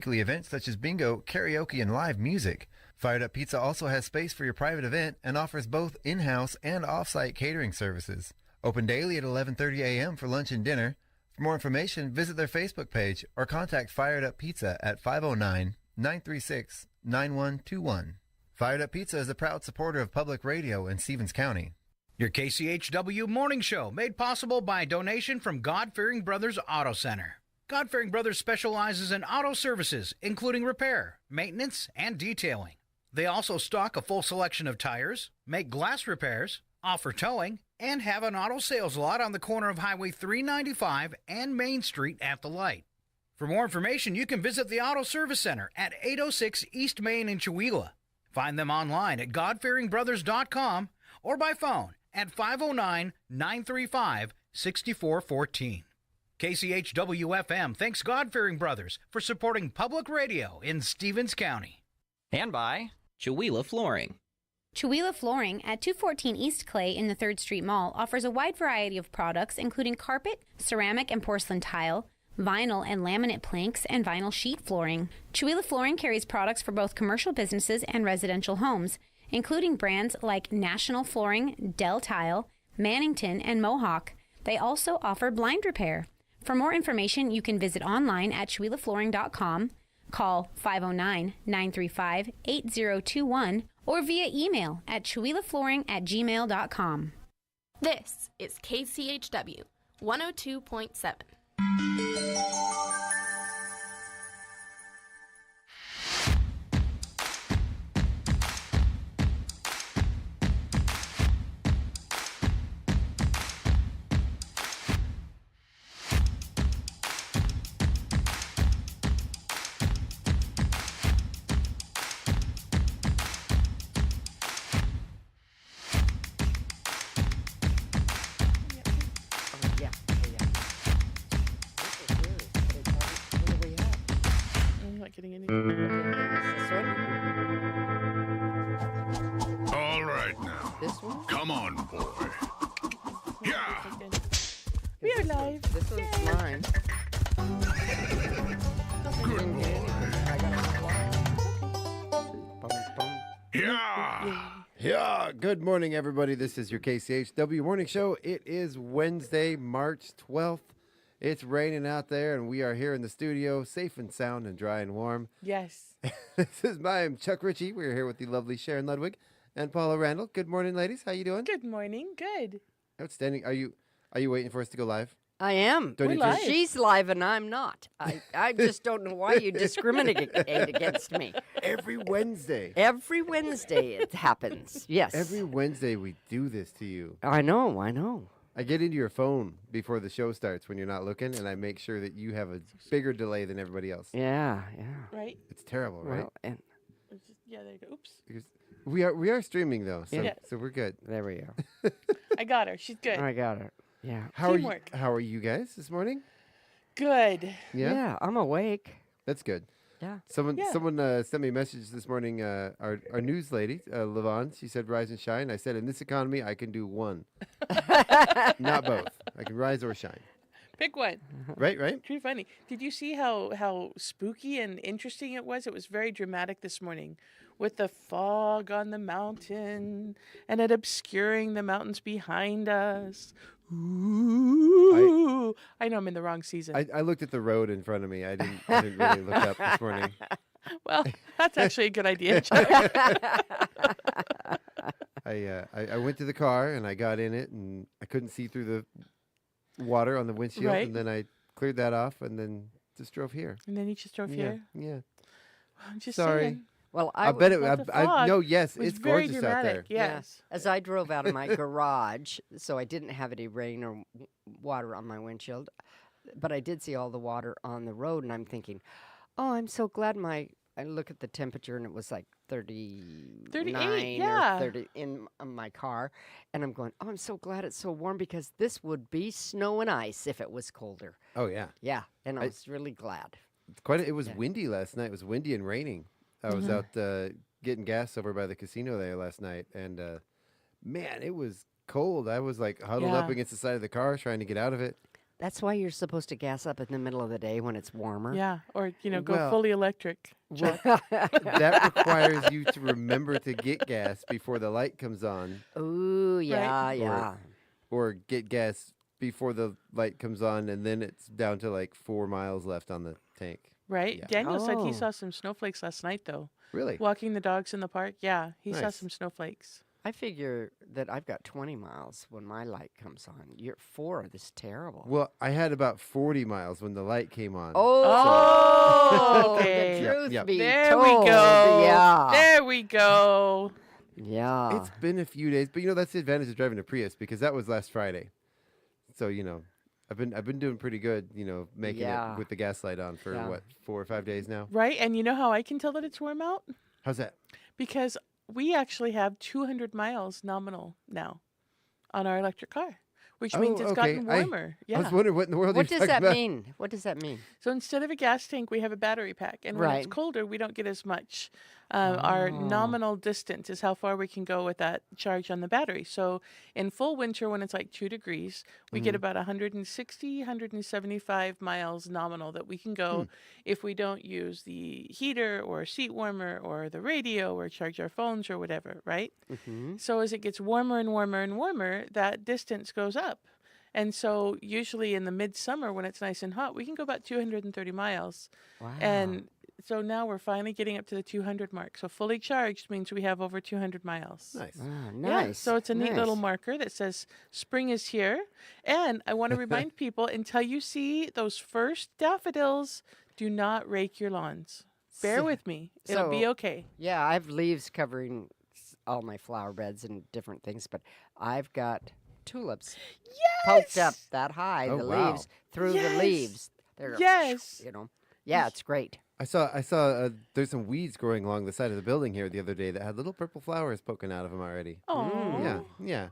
Weekly events such as bingo, karaoke, and live music. Fired Up Pizza also has space for your private event and offers both in-house and off-site catering services. Open daily at 11:30 a.m. for lunch and dinner. For more information, visit their Facebook page or contact Fired Up Pizza at 509-936-9121. Fired Up Pizza is a proud supporter of public radio in Stevens County. Your KCHW morning show made possible by a donation from God-Fearing Brothers Auto Center. God-Fearing Brothers specializes in auto services, including repair, maintenance, and detailing. They also stock a full selection of tires, make glass repairs, offer towing, and have an auto sales lot on the corner of Highway 395 and Main Street at the light. For more information, you can visit the Auto Service Center at 806 East Main in Chewelah. Find them online at godfearingbrothers.com or by phone at 509-935-6414. KCHW-FM thanks God-Fearing Brothers for supporting public radio in Stevens County. And by Chewelah Flooring. Chewelah Flooring at 214 East Clay in the 3rd Street Mall offers a wide variety of products including carpet, ceramic and porcelain tile, vinyl and laminate planks, and vinyl sheet flooring. Chewelah Flooring carries products for both commercial businesses and residential homes, including brands like National Flooring, Dell Tile, Mannington, and Mohawk. They also offer blind repair. For more information, you can visit online at CheWelahFlooring.com, call 509-935-8021, or via email at CheWelahFlooring@gmail.com. This is KCHW 102.7. All right now. This one? Come on, boy. Yeah. We are live. This one's mine. Good boy. Yeah. Yeah, good morning, everybody. This is your KCHW Morning Show. It is Wednesday, March 12th. It's raining out there, and we are here in the studio, safe and sound and dry and warm. Yes. I'm Chuck Ritchie. We're here with the lovely Sharon Ludwig and Paula Randall. Good morning, ladies. How you doing? Good morning. Good. Outstanding. Are you waiting for us to go live? I am. Don't We're you live. She's live and I'm not. I just don't know why you discriminate against me. Every Wednesday. Every Wednesday it happens. Yes. Every Wednesday we do this to you. I know. I get into your phone before the show starts when you're not looking, and I make sure that you have a bigger delay than everybody else. Yeah. Right? It's terrible, right? Well, and Yeah, there you go. Oops. Because we are streaming though, so Yeah. so we're good. there we go. I got her. She's good. I got it. Yeah. Teamwork. How are you guys this morning? Good. Yeah, I'm awake. that's good. Yeah. Someone Yeah. sent me a message this morning. Our news lady, Levon, she said, "Rise and shine." I said, "In this economy, I can do one, not both. I can rise or shine." Pick one. Right. Pretty funny. Did you see how spooky and interesting it was? It was very dramatic this morning with the fog on the mountain and it obscuring the mountains behind us. Ooh. I know I'm in the wrong season. I looked at the road in front of me. I didn't really look up this morning. Well, that's actually a good idea. I went to the car and I got in it and I couldn't see through the water on the windshield, Right. and then I cleared that off and then just drove here. And then you just drove here. Yeah. I'm just Sorry. saying. Well, I bet it. But the I fog no. Yes, was it's very gorgeous dramatic. out there. Yes. As I drove out of my garage, so I didn't have any rain or water on my windshield, but I did see all the water on the road, and I'm thinking, oh, I'm so glad I look at the temperature, and it was like 38 yeah. or 30 in my car, and I'm going, oh, I'm so glad it's so warm because this would be snow and ice if it was colder. Oh yeah. Yeah, and I was really glad. It was windy last night. It was windy and raining. I was out getting gas over by the casino there last night, and man, it was cold. I was like huddled up Yeah. against the side of the car trying to get out of it. That's why you're supposed to gas up in the middle of the day when it's warmer. Yeah, or go Well, fully electric. Well, that requires you to remember to get gas before the light comes on, Ooh, yeah, yeah. or get gas before the light comes on, and then it's down to like 4 miles left on the tank. Right? Yeah. Daniel said Oh. he saw some snowflakes last night, though. Really? Walking the dogs in the park. Yeah, he saw Nice. some snowflakes. I figure that I've got 20 miles when my light comes on. You're 4. This is terrible. Well, I had about 40 miles when the light came on. Oh, the okay. truth Yep. be There told. we go. Yeah. There we go. Yeah. It's been a few days, but that's the advantage of driving a Prius because that was last Friday. So I've been doing pretty good. Making Yeah. it with the gas light on for Yeah. 4 or 5 days now. Right? And you know how I can tell that it's warm out? How's that? Because we actually have 200 miles nominal now on our electric car, which means it's gotten warmer. I was wondering what in the world What you're does talking that about. mean? What does that mean? So instead of a gas tank, we have a battery pack. And when it's Right. colder, we don't get as much. Our nominal distance is how far we can go with that charge on the battery. So in full winter, when it's like 2 degrees, we get about 160, 175 miles nominal that we can go if we don't use the heater or seat warmer or the radio or charge our phones or whatever, right? Mm-hmm. So as it gets warmer and warmer and warmer, that distance goes up. And so usually in the midsummer when it's nice and hot, we can go about 230 miles. Wow. And so now we're finally getting up to the 200 mark. So fully charged means we have over 200 miles. Nice. Ah, Yeah, nice. so it's a neat little nice. marker that says spring is here. And I want to remind people, until you see those first daffodils, do not rake your lawns. Bear So- with me. It'll be so- okay. Yeah, I have leaves covering all my flower beds and different things, but I've got tulips poked up that high, Oh, the wow. leaves, through Yes. the leaves. They're, Yes. Yeah, it's great. I saw there's some weeds growing along the side of the building here the other day that had little purple flowers poking out of them already. Oh, Yeah.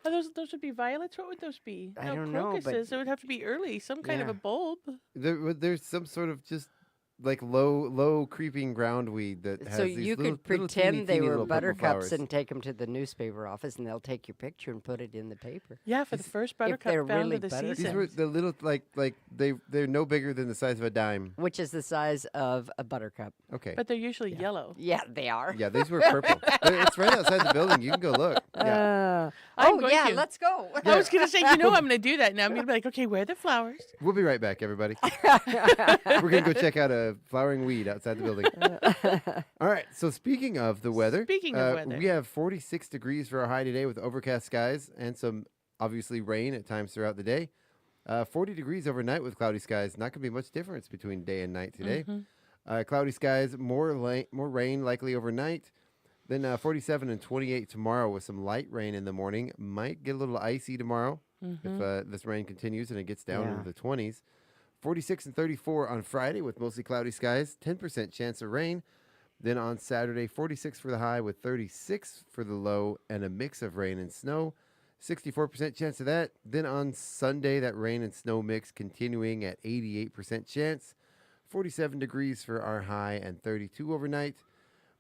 Are those would be violets? What would those be? I No, don't know, but- crocuses. It would have to be early, some kind of Yeah. a bulb. There's some sort of just like low creeping ground weed that has So these you little, could pretend teeny, they teeny were little purple buttercups flowers. and take them to the newspaper office, and they'll take your picture and put it in the paper. Yeah, for the first buttercup they're found really of the buttercups. These season. were the little like they're no bigger than the size of a dime. Which is the size of a buttercup. Okay. But they're usually yellow. Yeah, they are. Yeah, these were purple. It's right outside the building. You can go look. Yeah. I'm Oh, going yeah, to. let's go. I was going to say, I'm going to do that now. I'm going to be like, okay, where are the flowers? We'll be right back, everybody. We're gonna go check out a flowering weed outside the building. All right. So speaking of the weather, Speaking of weather. we have 46 degrees for our high today with overcast skies and some obviously rain at times throughout the day. 40 degrees overnight with cloudy skies. Not gonna be much difference between day and night today. Cloudy skies, more rain likely overnight. Then 47 and 28 tomorrow with some light rain in the morning. Might get a little icy tomorrow if this rain continues and it gets down into the 20s. 46 and 34 on Friday with mostly cloudy skies. 10% chance of rain. Then on Saturday, 46 for the high with 36 for the low and a mix of rain and snow. 64% chance of that. Then on Sunday, that rain and snow mix continuing at 88% chance. 47 degrees for our high and 32 overnight.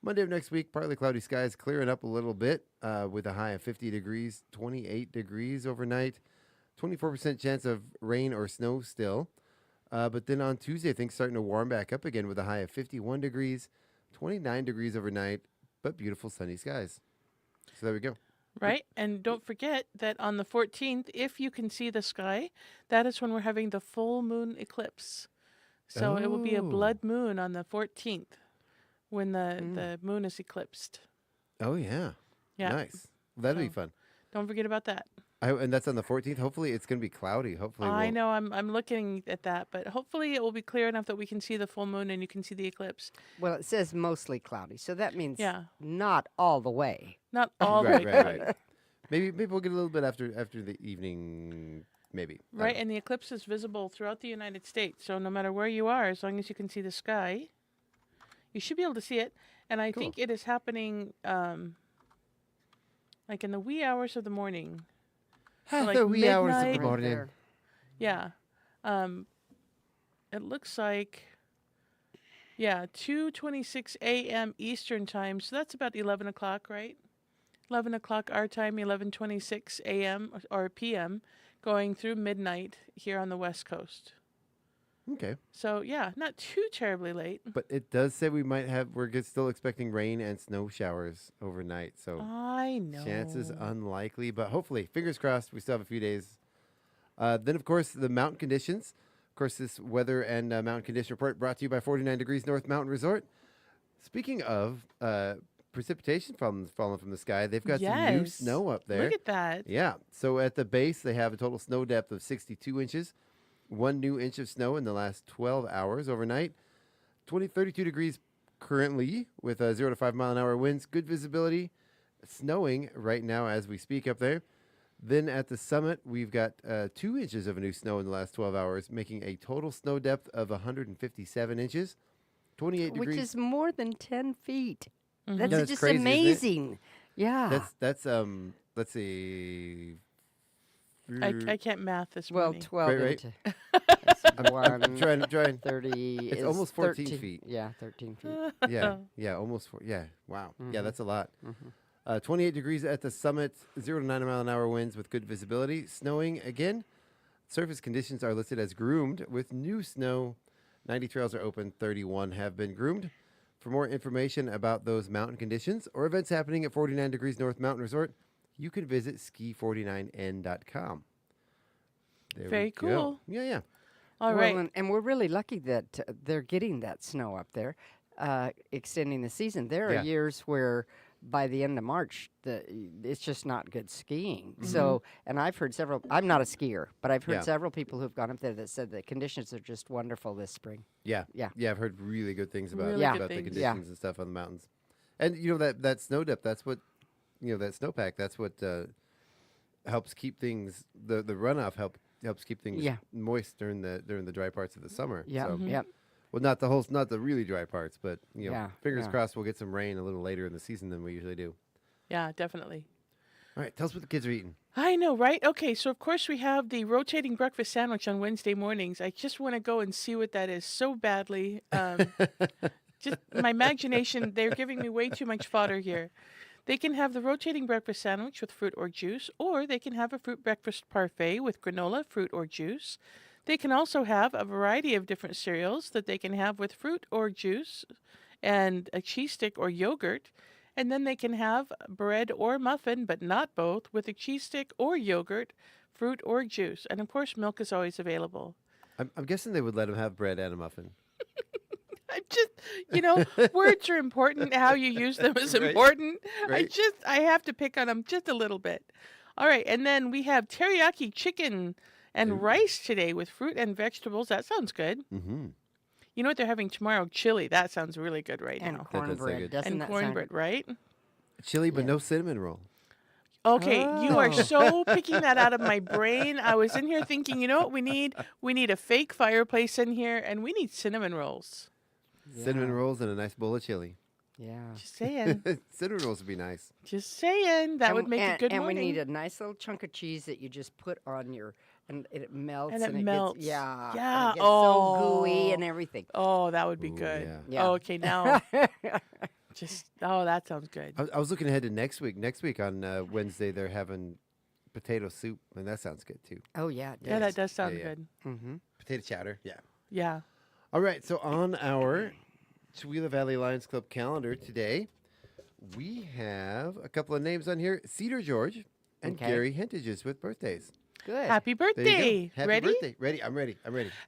Monday of next week, partly cloudy skies, clearing up a little bit with a high of 50 degrees, 28 degrees overnight. 24% chance of rain or snow still. But then on Tuesday, things starting to warm back up again with a high of 51 degrees, 29 degrees overnight, but beautiful sunny skies. So there we go. Right? And don't forget that on the 14th, if you can see the sky, that is when we're having the full moon eclipse. So it will be a Oh. blood moon on the 14th when the moon is eclipsed. Oh, yeah. Yeah. Nice. That'll be So- fun. Don't forget about that. And that's on the 14th. Hopefully, it's going to be cloudy. Hopefully, I we'll- know I'm looking at that, but hopefully it will be clear enough that we can see the full moon and you can see the eclipse. Well, it says mostly cloudy, so that means Yeah. not all the way. Not all the Right, way right, cloudy. right. Maybe we'll get a little bit after the evening. Maybe. I don't Right, know. and the eclipse is visible throughout the United States. So no matter where you are, as long as you can see the sky, you should be able to see it. And I think it is happening like in the wee hours of the morning. So like the wee hours of the midnight. morning. there. Yeah. It looks like 2:26 a.m. Eastern time. So that's about 11 o'clock, right? 11 o'clock our time, 11:26 a.m. or p.m., going through midnight here on the West Coast. Okay. So, yeah, not too terribly late. But it does say we're still expecting rain and snow showers overnight. So I know. chances unlikely, but hopefully, fingers crossed, we still have a few days. Then, of course, the mountain conditions. Of course, this weather and mountain condition report brought to you by 49 Degrees North Mountain Resort. Speaking of precipitation falling from the sky, they've got some new snow up there. Look at that. Yeah. So at the base, they have a total snow depth of 62 inches. 1 new inch of snow in the last 12 hours overnight. 32 degrees currently with 0 to 5 mile an hour winds. Good visibility. Snowing right now as we speak up there. Then at the summit, we've got 2 inches of new snow in the last 12 hours, making a total snow depth of 157 inches. 28 degrees. Which is more than 10 feet. Mhm. That's Yeah, that's just crazy, isn't it? amazing. Yeah. That's let's see. I can't math this well, morning. 12 Right. into I'm trying. 30 It's is almost 14 13 feet. Yeah, 13 feet. Yeah, almost yeah, wow. Yeah, Mhm. that's a lot. Mhm. 28 degrees at the summit, 0 to 9 mile an hour winds with good visibility. Snowing again. Surface conditions are listed as groomed with new snow. 90 trails are open, 31 have been groomed. For more information about those mountain conditions or events happening at 49 Degrees North Mountain Resort, you can visit ski49n.com. There Very we go. cool. Yeah. All right. And we're really lucky that they're getting that snow up there, extending the season. There Yeah. are years where by the end of March, it's just not good skiing. Mm-hmm. So, and I've heard several, I'm not a skier, but I've heard Yeah. several people who've gone up there that said the conditions are just wonderful this spring. Yeah. Yeah. I've heard really good things about Really good about the things. conditions and stuff on the mountains. And that snow depth, that's what that snowpack, that's what helps keep things the runoff helps keep things Yeah. moist during the dry parts of the summer. Yeah. So, Yep. well, not the really dry parts, but Yeah, fingers yeah. crossed we'll get some rain a little later in the season than we usually do. Yeah, definitely. All right, tell us what the kids are eating. I know, right? Okay, so of course we have the rotating breakfast sandwich on Wednesday mornings. I just want to go and see what that is so badly. Just my imagination, they're giving me way too much fodder here. They can have the rotating breakfast sandwich with fruit or juice, or they can have a fruit breakfast parfait with granola, fruit, or juice. They can also have a variety of different cereals that they can have with fruit or juice and a cheese stick or yogurt. And then they can have bread or muffin, but not both, with a cheese stick or yogurt, fruit or juice. And of course, milk is always available. I'm guessing they would let them have bread and a muffin. I just, words are important. How you use them is Right. important. Right. I have to pick on them just a little bit. All right. And then we have teriyaki chicken and Ooh. rice today with fruit and vegetables. That sounds good. Mm-hmm. You know what they're having tomorrow? Chili. That sounds really good right And now. That does sound cornbread. good. Doesn't And that sound cornbread, right? Chili, but Yeah. no cinnamon roll. Okay, you are Oh. so picking that out of my brain. I was in here thinking, you know what we need? We need a fake fireplace in here, and we need cinnamon rolls. Cinnamon Yeah. rolls and a nice bowl of chili. Yeah. Just saying. Cinnamon rolls would be nice. Just saying. That would make a good and morning. we need a nice little chunk of cheese that you just put on and it melts. And it gets- melts. yeah. and Yeah, it gets so gooey oh. and everything. Oh, that would be Ooh, good. yeah. Yeah. Okay, now that sounds good. I was looking ahead to next week. Next week on Wednesday, they're having potato soup, and that sounds good too. Oh, yeah. It Yeah, that does sound yeah. good. Mm-hmm. Potato chowder. Yeah. Yeah. All right. So on our Chewila Valley Lions Club calendar today, we have a couple of names on here: Cedar George and Okay. Gary Hentages with birthdays. Good. Happy There you birthday. go. Happy Ready? birthday. Ready? I'm ready.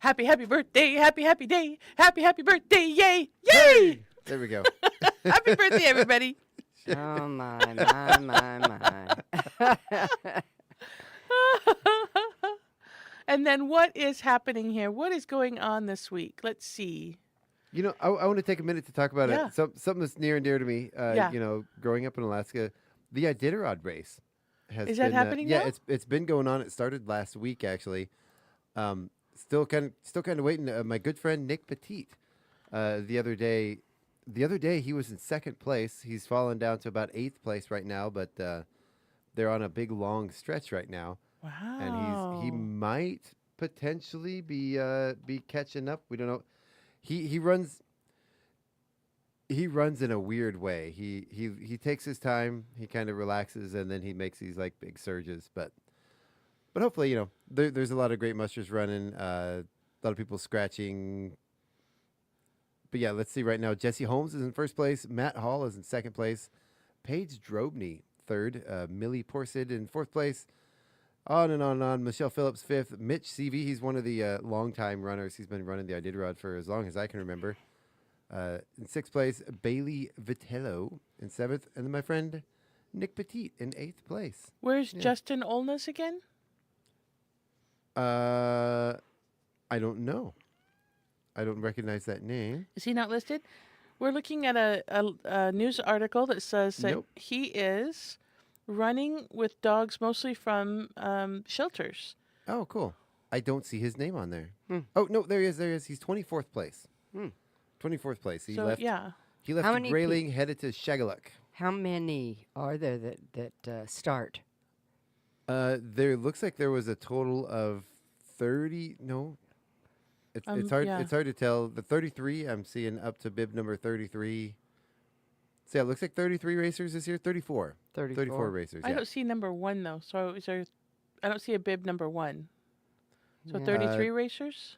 Happy birthday. Happy day. Happy birthday. Yay. Yay. There we go. Happy birthday, everybody. Oh, my. And then what is happening here? What is going on this week? Let's see. You know, I want to take a minute to talk about Yeah. something that's near and dear to me. Yeah. You know, growing up in Alaska, the Iditarod race has Is that been, happening yeah, now? it's been going on. It started last week actually. Still kind of waiting. My good friend Nick Petit, the other day he was in second place. He's fallen down to about 8th place right now, but they're on a big long stretch right now. Wow. And he might potentially be catching up. We don't know. He runs. he runs in a weird way. He takes his time, he kind of relaxes, and then he makes these like big surges. But hopefully, there's a lot of great mushers running. A lot of people scratching. But yeah, let's see right now. Jesse Holmes is in first place. Matt Hall is in second place. Paige Drobny, third. Millie Porsid in fourth place. On and on and on. Michelle Phillips, fifth. Mitch CV, he's one of the longtime runners. He's been running the Iditarod for as long as I can remember. In sixth place, Bailey Vitello in seventh. And then my friend Nick Petit in eighth place. Where's Justin Olness again? I don't know. I don't recognize that name. Is he not listed? We're looking at a news article that says that he is running with dogs mostly from shelters. Oh, cool. I don't see his name on there. Oh, no, there he is. There he is. He's 24th place. 24th place. He left Grayling, headed to Shagaluk. How many are there that start? There looks like there was a total of 30. No. It's hard. Yeah. It's hard to tell. The 33, I'm seeing up to bib number 33. So yeah, it looks like 33 racers this year. 34 racers. I don't see number 1 though. So is there? I don't see a bib number 1. So 33 racers.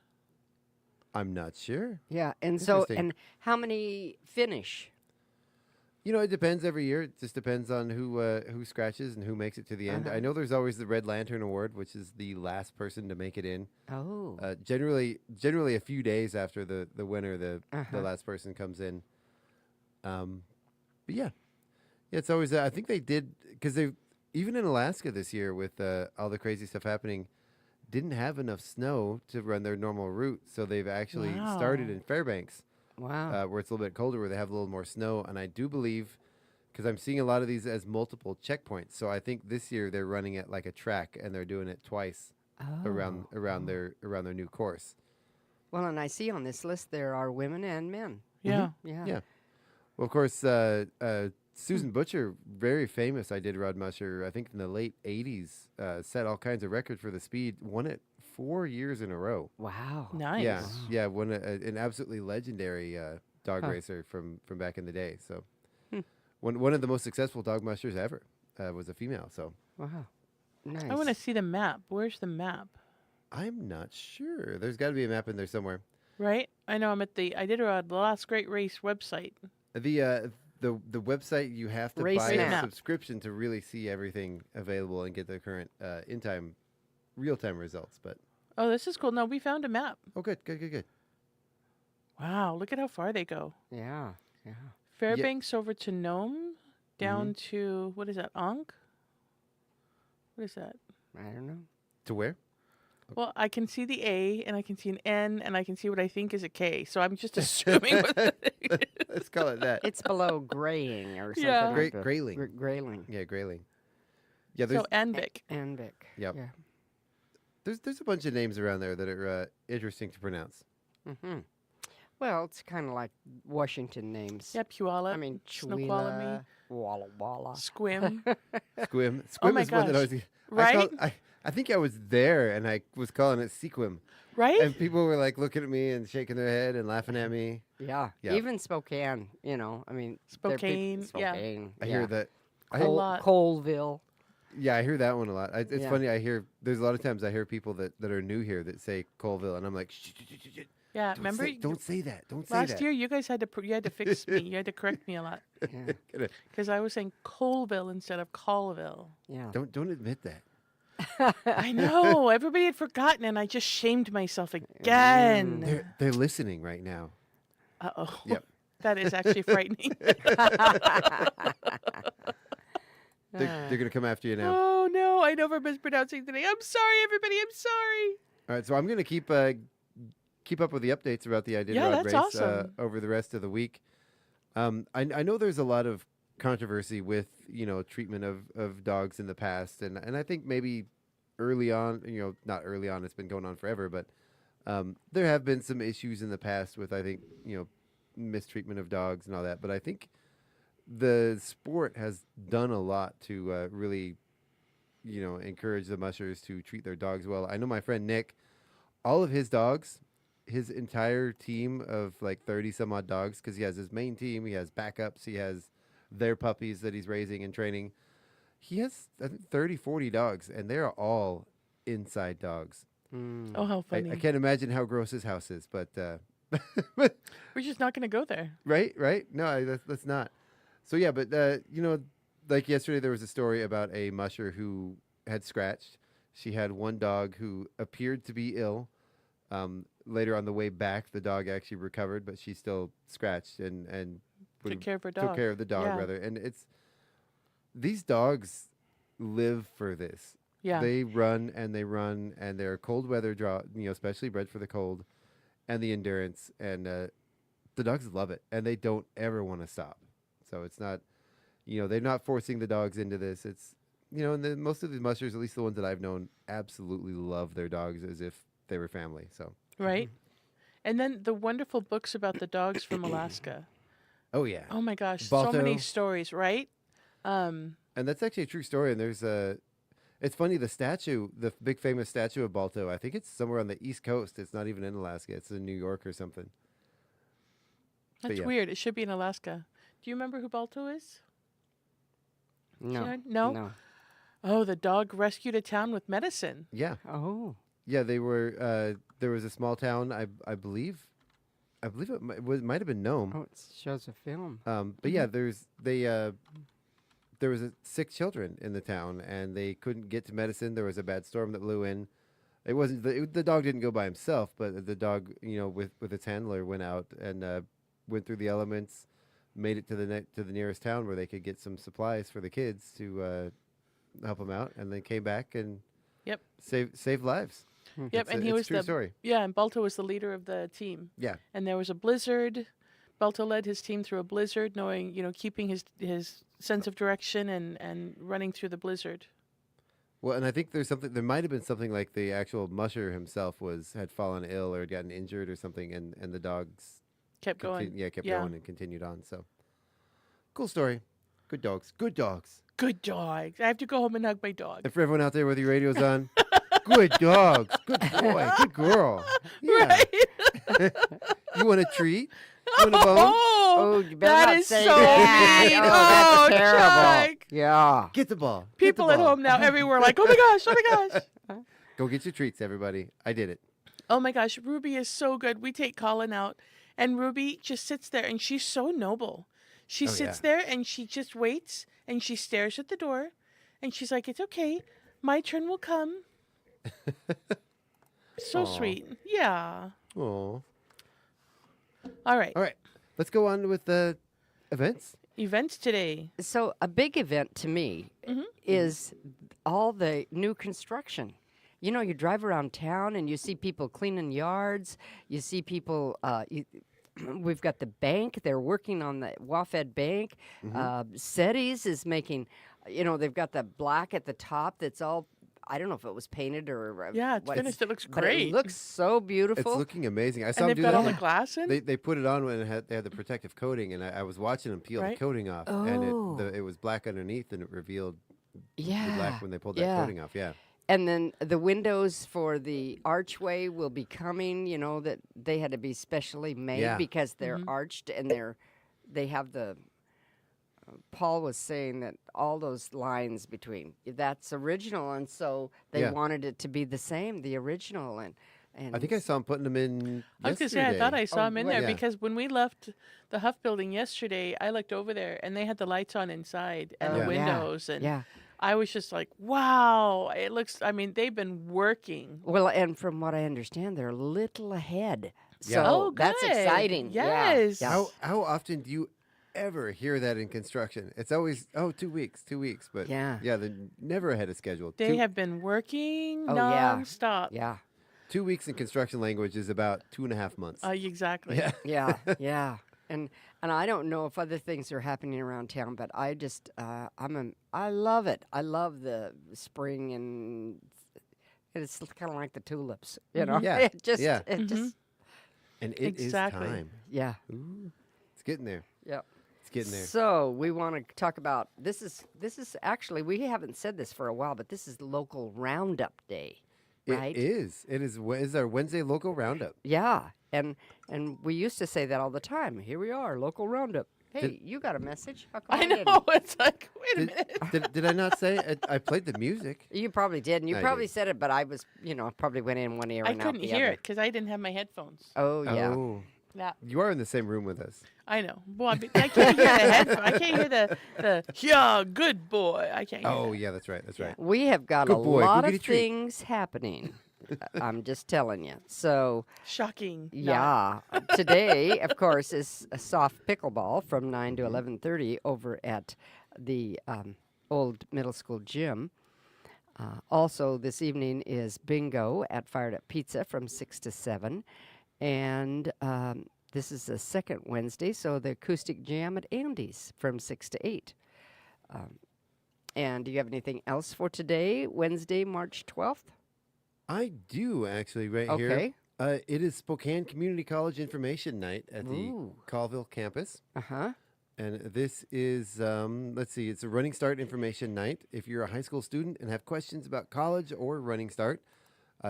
I'm not sure. Yeah, and so and how many finish? It depends every year. It just depends on who scratches and who makes it to the end. I know there's always the Red Lantern Award, which is the last person to make it in. Oh. Generally a few days after the winner, the last person comes in. But yeah, it's always. I think they did because they even in Alaska this year with all the crazy stuff happening, didn't have enough snow to run their normal route, so they've actually started in Fairbanks. Wow. Where it's a little bit colder, where they have a little more snow. And I do believe, because I'm seeing a lot of these as multiple checkpoints. So I think this year they're running it like a track, and they're doing it twice around their new course. Well, and I see on this list there are women and men. Yeah. Yeah. Well, of course, Susan Butcher, very famous Iditarod musher, I think in the late 80s, set all kinds of records for the speed, won it 4 years in a row. Wow. Nice. Yeah, yeah, won an absolutely legendary dog racer from back in the day. So one of the most successful dog mushers ever was a female. So wow. Nice. I want to see the map. Where's the map? I'm not sure. There's got to be a map in there somewhere. Right? I know I'm at the Iditarod, the Last Great Race website. The website, you have to Race buy map. a subscription to really see everything available and get the current real-time results. But Oh, this is cool. No, we found a map. oh, good. Wow, look at how far they go. Yeah. Yeah. Fairbanks over to Nome, down to, what is that, Ankh? What is that? I don't know. To where? Well, I can see the A, and I can see an N, and I can see what I think is a K. So I'm just assuming. Let's call it that. It's below graying or something. Yeah. like that. Grayling. Grayling. Yeah, Grayling. Yeah, there's So Anvik. Anvik. Yep. Yeah. there's a bunch of names around there that are interesting to pronounce. Mm-hmm. Well, it's kind of like Washington names. Yeah, Puyallup. I mean, Snoqualmie. Chewila, Walla Walla. Squim. Squim. Oh Squim my is one that I was. gosh. Right? I think I was there and I was calling it Sequim. Right? And people were like looking at me and shaking their head and laughing at me. Yeah. Yeah. Even Spokane, I mean. they're Spokane, yeah. Spokane. I hear that. A lot. Colville. Yeah, I hear that one a lot. It's Yeah. funny. There's a lot of times I hear people that are new here that say Colville, and I'm like, shh. Yeah, remember? Don't say that. Don't say Last that. year, you guys had to fix me. You had to correct me a lot. Yeah. Because I was saying Colville instead of Colville. Yeah. Don't admit that. I know. Everybody had forgotten, and I just shamed myself again. They're listening right now. Uh-oh. Yep. That is actually frightening. They're gonna come after you now. Oh, no. I know we're mispronouncing today. I'm sorry, everybody. I'm sorry. All right, so I'm gonna keep up with the updates about the Iditarod Yeah, that's race awesome. over the rest of the week. I know there's a lot of controversy with treatment of dogs in the past, and I think maybe early on, not early on, it's been going on forever, but there have been some issues in the past with mistreatment of dogs and all that. But I think the sport has done a lot to really encourage the mushers to treat their dogs well. I know my friend Nick, all of his dogs, his entire team of like 30 some odd dogs, because he has his main team, he has backups, he has their puppies that he's raising and training. He has, I think, 30, 40 dogs, and they're all inside dogs. Oh, how funny. I can't imagine how gross his house is, but We're just not going to go there. right? No, that's not. So yeah, but like yesterday there was a story about a musher who had scratched. She had one dog who appeared to be ill. Later on the way back, the dog actually recovered, but she still scratched and Took care of her dog. Took care of the dog, Yeah. rather. And these dogs live for this. Yeah. They run, and they're cold weather especially bred for the cold and the endurance. And the dogs love it, and they don't ever want to stop. So it's not, they're not forcing the dogs into this. It's, and most of the mushers, at least the ones that I've known, absolutely love their dogs as if they were family. So Right. And then the wonderful books about the dogs from Alaska. oh yeah, Oh my gosh, so Balto. many stories, right? and that's actually a true story. And there's it's funny, the big famous statue of Balto, I think it's somewhere on the East Coast. It's not even in Alaska. It's in New York or something. But That's yeah. weird. It should be in Alaska. Do you remember who Balto is? No. Sharon? No? No. Oh, the dog rescued a town with medicine. Yeah. Oh. Yeah, they were. There was a small town, I believe. I believe it might have been Nome. Oh, it shows a film. But yeah, there was 6 children in the town, and they couldn't get to medicine. There was a bad storm that blew in. It wasn't the dog didn't go by himself, but the dog, with its handler, went out and went through the elements, made it to the nearest town where they could get some supplies for the kids to help them out, and then came back and Yep. saved lives. Yep, and he it's was a true story. Yeah, and Balto was the leader of the team. Yeah. And there was a blizzard. Balto led his team through a blizzard, knowing, keeping his sense of direction and running through the blizzard. Well, and I think there might have been something like the actual musher himself had fallen ill or had gotten injured or something, and the dogs Kept going. kept going and continued on. So, cool story. Good dogs. Good dogs. Good dogs. I have to go home and hug my dog. And for everyone out there with your radios on, good dogs. Good boy. Good girl. Yeah. Right? You want a treat? You want a bone? Oh, you better that not is say so that. mean. Oh, that's terrible. Jack. Yeah. Get the ball. Get the People at ball. home now everywhere like, oh my gosh. Go get your treats, everybody. I did it. Oh my gosh, Ruby is so good. We take Colin out, and Ruby just sits there, and she's so noble. She Oh, sits yeah. there, and she just waits, and she stares at the door, and she's like, it's okay. My turn will come. So Aw. sweet. Yeah. Oh. All right. All right. Let's go on with the events. Events today. So a big event to me is all the new construction. You drive around town and you see people cleaning yards. You see people. We've got the bank. They're working on the WAFED bank. SETI's is making. They've got the black at the top. That's all. I don't know if it was painted or. Yeah, it's what finished. It looks but great. it looks so beautiful. It's looking amazing. I saw and them they've do got all the that. glass in. They put it on when they had the protective coating, and I was watching them peel Right. the coating off, and it was black underneath, and it revealed the black when they pulled that coating off. Yeah. And then the windows for the archway will be coming. That they had to be specially made Yeah. because they're arched and they have the. Paul was saying that all those lines between that's original, and so they Yeah. wanted it to be the same, the original, and I think I saw them putting them in. I was going to say, I thought I saw Oh, him in right. there Yeah. because when we left the Huff building yesterday, I looked over there and they had the lights on inside and Oh, the yeah. windows. And Yeah. I was just like, wow, it looks, they've been working. Well, and from what I understand, they're a little ahead. So Yeah. Oh, that's good. exciting. Yeah, Yes. yeah. How often do you ever hear that in construction? It's always 2 weeks, but Yeah. they're never ahead of schedule. They have been working Oh, yeah. nonstop. Yeah. 2 weeks in construction language is about 2.5 months. Exactly. Yeah. Yeah, yeah, and I don't know if other things are happening around town, but I just I love it. I love the spring, and it's kind of like the tulips, Yeah, It just, yeah. it just, And it is Exactly. time. yeah, Ooh, it's getting there. yeah. It's getting there. So we want to talk about this is actually we haven't said this for a while, but this is local Roundup Day. right? It is. It is our Wednesday local roundup. Yeah, and we used to say that all the time. Here we are, local roundup. Hey, you got a message? How come I didn't? know. It's like, wait a minute. Did I not say I played the music? You probably did, and you I probably did. said it, but I was, probably went in one ear I and out couldn't the hear other. it because I didn't have my headphones. Oh yeah. Oh, Yeah, you are in the same room with us. I know. Well, I can't hear the headphones. I can't hear the yeah, good boy. I can't hear Oh that. yeah, that's right. That's right. We have got Good a boy, go lot get of a treat. things happening. I'm just telling you. So, Shocking. yeah, today, of course, is a soft pickleball from 9 to 11:30 over at the old middle school gym. Also, this evening is bingo at Fired Up Pizza from 6 to 7. And this is the second Wednesday, so the acoustic jam at Andy's from 6 to 8. And do you have anything else for today, Wednesday, March 12th? I do actually right here. Okay. It is Spokane Community College Information Night at the Ooh. Colville campus. Uh-huh. And this is, let's see, it's a Running Start Information Night. If you're a high school student and have questions about college or Running Start,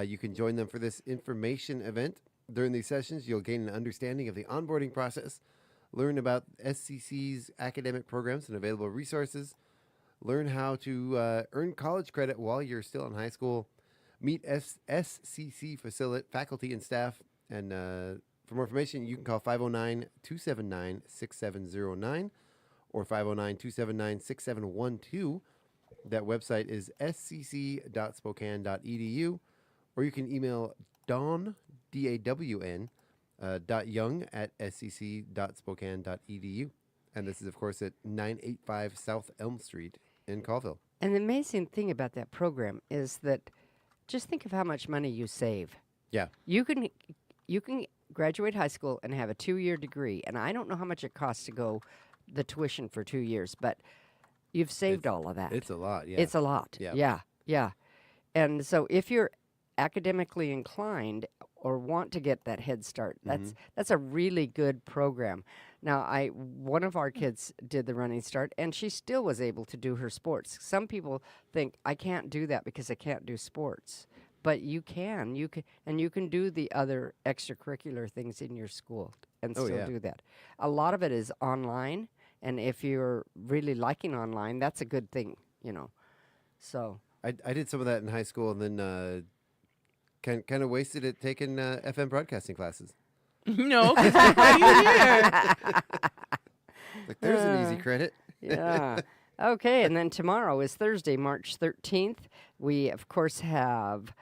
you can join them for this information event. During these sessions, you'll gain an understanding of the onboarding process, learn about SCC's academic programs and available resources, learn how to earn college credit while you're still in high school, meet SCC faculty and staff, and for more information, you can call 509-279-6709 or 509-279-6712. That website is scc.spokane.edu, or you can email Dawn, D-A-W-N, .young at scc.spokane.edu. And this is, of course, at 985 South Elm Street in Colville. And the amazing thing about that program is that just think of how much money you save. Yeah. You can graduate high school and have a 2-year degree, and I don't know how much it costs to go the tuition for 2 years, but you've saved all of that. It's a lot, yeah. It's a lot. Yeah. Yeah. And so if you're academically inclined or want to get that head start, that's a really good program. Now, one of our kids did the Running Start, and she still was able to do her sports. Some people think, I can't do that because I can't do sports. But you can, and you can do the other extracurricular things in your school and still do that. A lot of it is online, and if you're really liking online, that's a good thing, So I did some of that in high school, and then kind of wasted it taking FM broadcasting classes. No, because why are you here? Like, there's an easy credit. yeah. Okay, and then tomorrow is Thursday, March 13th. We, of course, have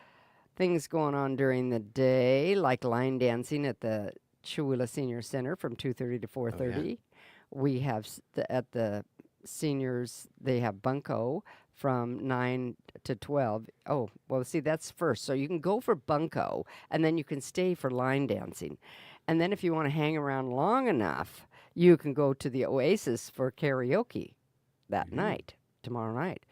things going on during the day, like line dancing at the Chihuahua Senior Center from 2:30 to 4:30. We have at the seniors, they have bunco from 9 to 12. Oh, well, see, that's first. So you can go for bunco, and then you can stay for line dancing. And then if you want to hang around long enough, you can go to the Oasis for karaoke that night, tomorrow night.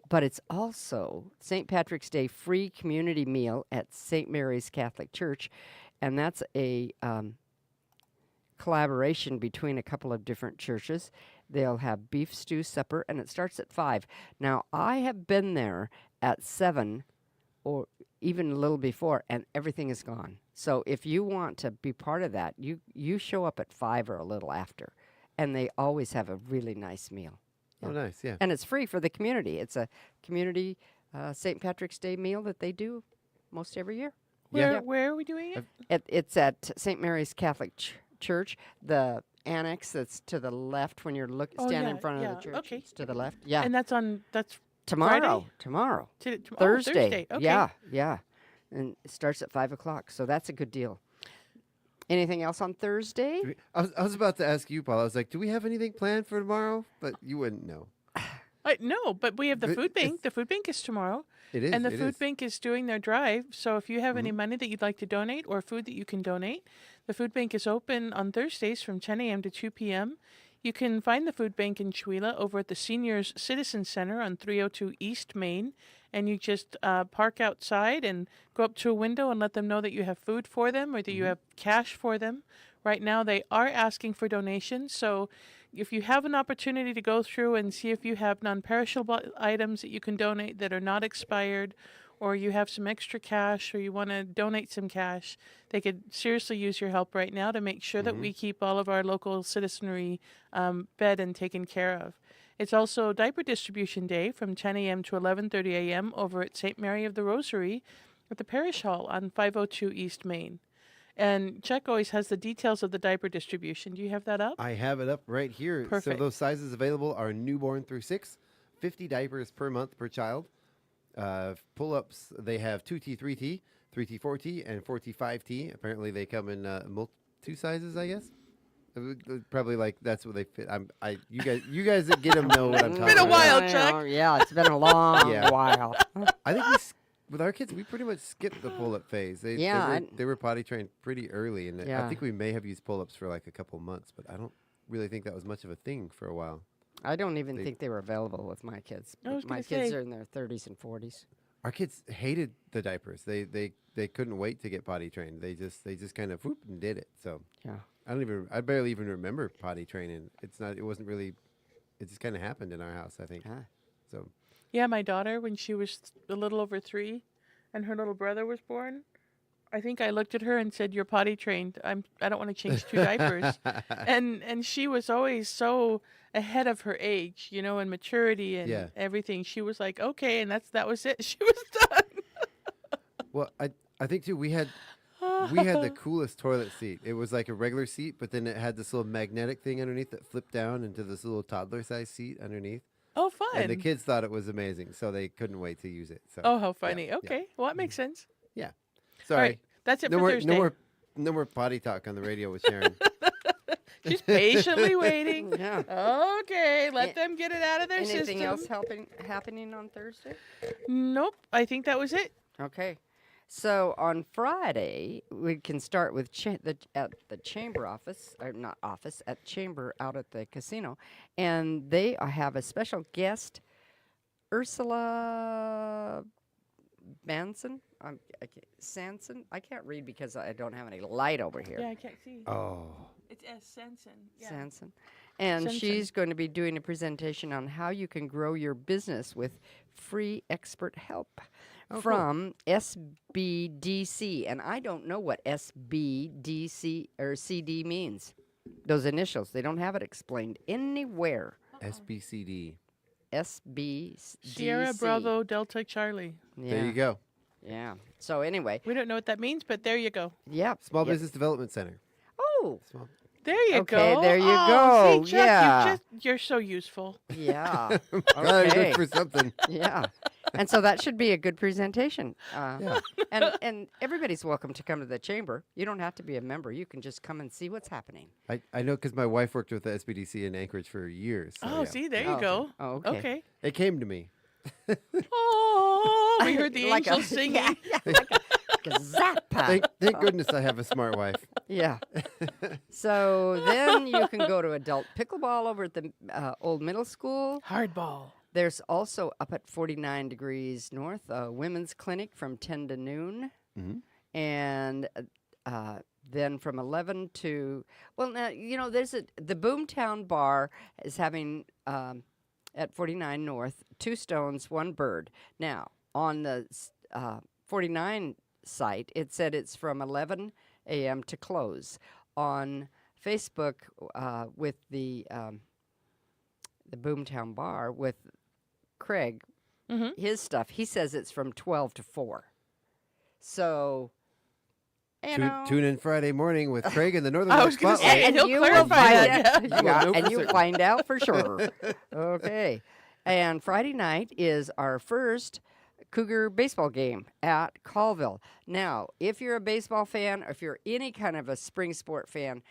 But it's also St. Patrick's Day free community meal at St. Mary's Catholic Church, and that's a collaboration between a couple of different churches. They'll have beef stew supper, and it starts at 5. Now, I have been there at 7 or even a little before, and everything is gone. So if you want to be part of that, you show up at 5 or a little after, and they always have a really nice meal. Oh, nice, yeah. And it's free for the community. It's a community St. Patrick's Day meal that they do most every year. Where are we doing it? It's at St. Mary's Catholic Church, the annex that's to the left when you're standing in front of the church. Okay. It's to the left. Yeah. And that's tomorrow. Friday? Tomorrow. Thursday. Thursday. Okay. Yeah. And it starts at 5 o'clock. So that's a good deal. Anything else on Thursday? I was about to ask you, Paul. I was like, do we have anything planned for tomorrow? But you wouldn't know. No, but we have the food bank. The food bank is tomorrow. It is. And the food bank is doing their drive. So if you have any Mm-hmm. money that you'd like to donate or food that you can donate, the food bank is open on Thursdays from 10 a.m. to 2 p.m. You can find the food bank in Chihuahua over at the Seniors Citizen Center on 302 East Main. And you just park outside and go up to a window and let them know that you have food for them or that you have cash for them. Right now, they are asking for donations. So if you have an opportunity to go through and see if you have non-perishable items that you can donate that are not expired, or you have some extra cash, or you want to donate some cash, they could seriously use your help right now to make sure that we keep all of our local citizenry fed and taken care of. It's also Diaper Distribution Day from 10 a.m. to 11:30 a.m. over at St. Mary of the Rosary at the Parish Hall on 502 East Main. And Chuck always has the details of the diaper distribution. Do you have that up? I have it up right here. Perfect. So those sizes available are newborn through 6, 50 diapers per month per child. Pull-ups, they have 2T, 3T, 3T, 4T, and 4T, 5T. Apparently they come in 2 sizes, I guess. Probably like that's what they fit. You guys that get them know what I'm talking about. It's been a while, Chuck. Yeah, it's been a long while. I think with our kids, we pretty much skipped the pull-up phase. They were potty trained pretty early, and I think we may have used pull-ups for like a couple months, but I don't really think that was much of a thing for a while. I don't even think they were available with my kids. My kids are in their 30s and 40s. Our kids hated the diapers. They couldn't wait to get potty trained. They just kind of whoop and did it. So yeah, I barely even remember potty training. It wasn't really. It just kind of happened in our house, I think. So. Yeah, my daughter, when she was a little over 3 and her little brother was born, I think I looked at her and said, "You're potty trained. I don't want to change 2 diapers." And she was always so ahead of her age, and maturity and everything. She was like, "Okay," and that was it. She was done. Well, I think too we had the coolest toilet seat. It was like a regular seat, but then it had this little magnetic thing underneath that flipped down into this little toddler-sized seat underneath. Oh, fun. And the kids thought it was amazing, so they couldn't wait to use it. So. Oh, how funny. Okay. Well, that makes sense. Yeah. Sorry. All right. That's it for Thursday. No more potty talk on the radio with Sharon. She's patiently waiting. Yeah. Okay. Let them get it out of their system. Anything else happening on Thursday? Nope. I think that was it. Okay. So on Friday, we can start with at the chamber office, or not office, at chamber out at the casino. And they have a special guest, Ursula Manson. Sanson. I can't read because I don't have any light over here. Yeah, I can't see. Oh. It's Sanson. Yeah. Sanson. And she's going to be doing a presentation on how you can grow your business with free expert help from SBDC. And I don't know what SBDC or CD means. Those initials. They don't have it explained anywhere. SBCD. SBDC. Sierra Bravo Delta Charlie. Yeah. There you go. Yeah. So anyway. We don't know what that means, but there you go. Yep. Small Business Development Center. Oh. There you go. Okay, there you go. See, Chuck, yeah. You're so useful. Yeah. Okay. Good for something. Yeah. And so that should be a good presentation. Yeah. And everybody's welcome to come to the chamber. You don't have to be a member. You can just come and see what's happening. I know because my wife worked with the SBDC in Anchorage for years. So yeah. See, there you go. Oh, okay. It came to me. Oh, we heard the Like angels singing. Like a zappa. Thank goodness I have a smart wife. Yeah. So then you can go to adult pickleball over at the old middle school. Hardball. There's also up at 49 degrees north, a women's clinic from 10 to noon. Mm-hmm. And then from 11 to, now, there's the Boomtown Bar is having, at 49 north, 2 stones, 1 bird. Now, on the 49 site, it said it's from 11 a.m. to close. On Facebook, with the Boomtown Bar with Craig, his stuff, he says it's from 12 to 4. So, Tune in Friday morning with Craig in the Northern I was going to Spotlight. say, and he'll you clarify will that. and you'll find out for sure. Okay. And Friday night is our first Cougar baseball game at Colville. Now, if you're a baseball fan or if you're any kind of a spring sport fan,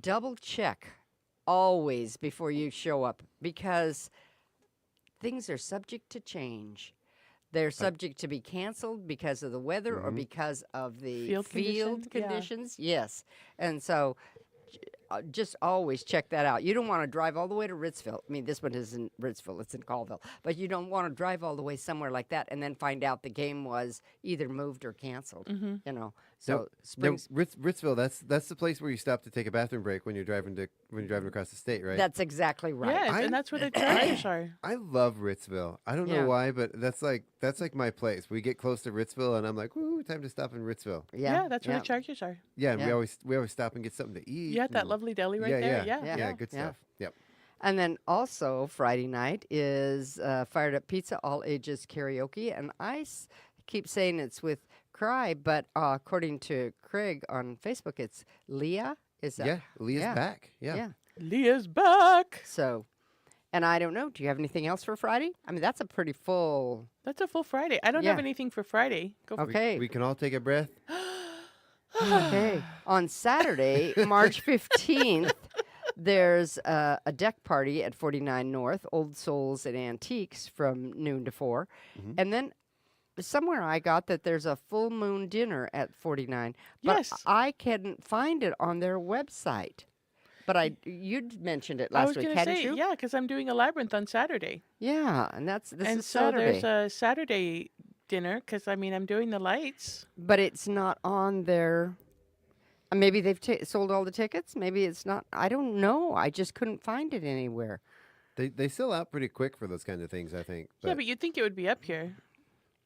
double check always before you show up because things are subject to change. They're subject to be canceled because of the weather or because of the field conditions. Yeah. Yes. And so just always check that out. You don't want to drive all the way to Ritzville. I mean, this one isn't Ritzville, it's in Colville. But you don't want to drive all the way somewhere like that and then find out the game was either moved or canceled. So Ritzville, that's the place where you stop to take a bathroom break when you're driving to when you're driving across the state, right? That's exactly right. Yes, and that's where the Chargers are. I love Ritzville. I don't Yeah. know why, but that's like my place. We get close to Ritzville, and I'm like, "Woo, time to stop in Ritzville." Yeah, that's where the Chargers are. Yeah, and Yeah. we always stop and get something to eat. You got that and- lovely deli right yeah, there. yeah, good Yeah. stuff. Yep. And then also Friday night is Fired Up Pizza All Ages Karaoke. And I keep saying it's with Cry, but according to Craig on Facebook, it's Leah. Is that? Yeah, Leah's yeah. back. Yeah. Leah's back. So, and I don't know. Do you have anything else for Friday? I mean, that's a pretty full. That's a full Friday. I don't have anything for Friday. Go for Okay. We can all take a breath. Okay. On Saturday, March 15th, there's a deck party at 49 North, Old Souls and Antiques from noon to 4. And then somewhere I got that there's a full moon dinner at 49. But Yes. I couldn't find it on their website. But you'd mentioned it I last was week, going to hadn't say, you? yeah, because I'm doing a labyrinth on Saturday. Yeah, and this and is so Saturday. there's a Saturday dinner because, I mean, I'm doing the lights. But it's not on their. Maybe they've sold all the tickets. Maybe it's not. I don't know. I just couldn't find it anywhere. They sell out pretty quick for those kind of things, I think. Yeah, but you'd think it would be up here.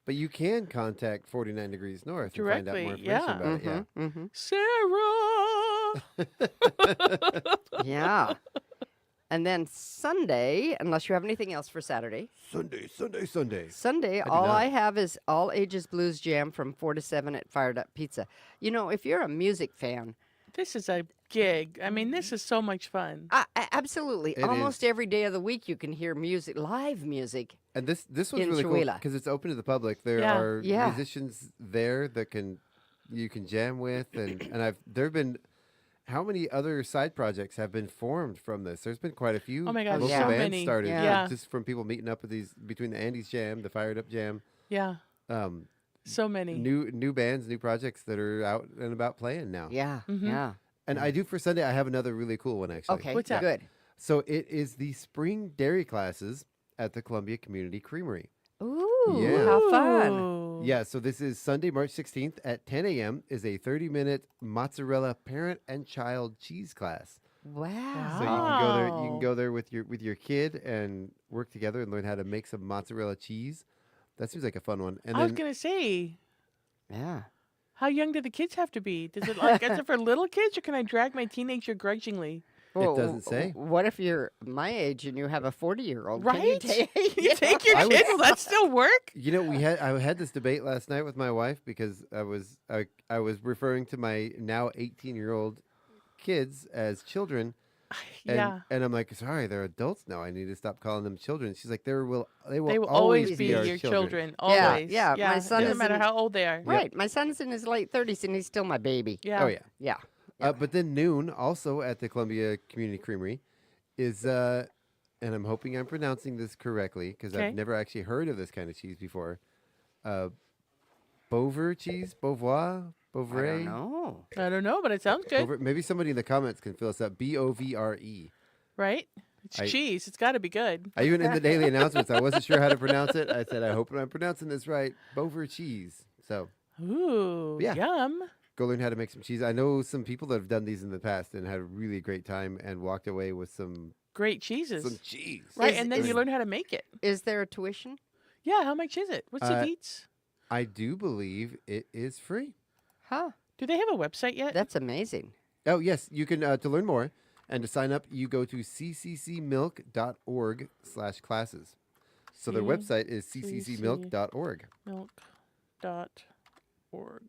But you can contact 49 Degrees North and find out more Directly, information yeah. about it. Yeah. Sarah! Yeah. And then Sunday, unless you have anything else for Saturday. Sunday. Sunday, do all not. I have is All Ages Blues Jam from 4 to 7 at Fired Up Pizza. You know, if you're a music fan, This is a gig. I mean, this is so much fun. absolutely. It Almost is. every day of the week you can hear music, live music. And this was In really cool Chihuahua. because it's open to the public. There Yeah. are Yeah. musicians there that you can jam with, and there've been. How many other side projects have been formed from this? There's been quite a few Oh my gosh, local so bands many. started Yeah. just from people meeting up with these between the Andy's Jam, the Fired Up Jam. Yeah, Um, so many. new bands, new projects that are out and about playing now. Yeah, Mhm. yeah. And I do for Sunday. I have another really cool one actually. Okay, What's that? good. So it is the spring dairy classes at the Columbia Community Creamery. Ooh, Yeah. how fun. Ooh. Yeah, so this is Sunday, March 16th at 10 a.m. is a 30-minute mozzarella parent and child cheese class. Wow. So you can go there. You Wow. can go there with your kid and work together and learn how to make some mozzarella cheese. That seems like a fun one. And I was then going to say, Yeah. how young do the kids have to be? Does it for little kids, or can I drag my teenager grudgingly? doesn't say. What if you're my age and you have a 40-year-old? Right? Can you You take your I would- kid? Will that still work? you know, I had this debate last night with my wife because I was referring to my now 18-year-old kids as children. And, Yeah. and I'm like, sorry, they're adults now. I need to stop calling them children. She's like, they will They will always be our your children. children. Always. yeah, my son Doesn't is matter in- how old they are. Right. My son's in his late 30s and he's still my baby. Yeah. Oh yeah. Yeah. But then noon, also at the Columbia Community Creamery, is and I'm hoping I'm pronouncing this correctly because Okay. I've never actually heard of this kind of cheese before. Beauvoir cheese, Beauvoir, I Beauvray. don't know. I don't know, but it sounds good, Beauvre- Maybe somebody in the comments can fill us up. Bovre. right? It's I- cheese. It's got to be good. I even in the daily announcements, I wasn't sure how to pronounce it. I said, I hope I'm pronouncing this right. Beauvoir cheese. So Ooh, Yeah. yum. go learn how to make some cheese. I know some people that have done these in the past and had a really great time and walked away with some Great cheeses. cheese. Right, Is- and then is- you learn how to make it. Is there a tuition? Yeah, how much is it? What's the deets? I do believe it is free. Huh. Do they have a website yet? That's amazing. Oh, yes. You can, to learn more and to sign up, you go to cccmilk.org/classes. So their website is cccmilk.org. Milk.org.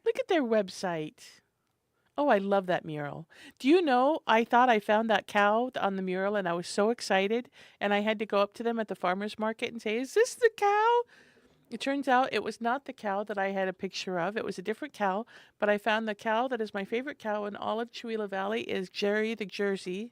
Look at their website. Oh, I love that mural. Do you know, I thought I found that cow on the mural and I was so excited. And I had to go up to them at the farmer's market and say, is this the cow? It turns out it was not the cow that I had a picture of. It was a different cow. But I found the cow that is my favorite cow in all of Chihuahua Valley is Jerry the Jersey.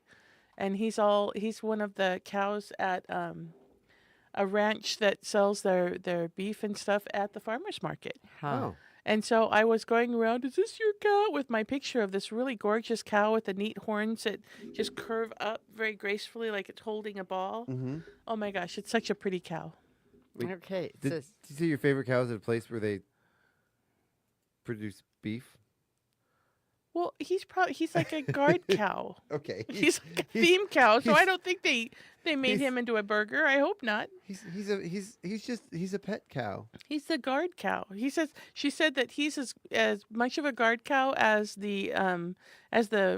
And he's one of the cows at a ranch that sells their beef and stuff at the farmer's market. Huh. Oh. And so I was going around, is this your cow? With my picture of this really gorgeous cow with the neat horns that just curve up very gracefully like it's holding a ball. Mm-hmm. Oh my gosh, it's such a pretty cow. Wait, Okay. Did you see your favorite cows at a place where they produce beef? Well, he's like a guard cow. Okay. He's like a theme cow, so I don't think they made him into a burger. I hope not. He's a pet cow. He's the guard cow. She said that he's as much of a guard cow as the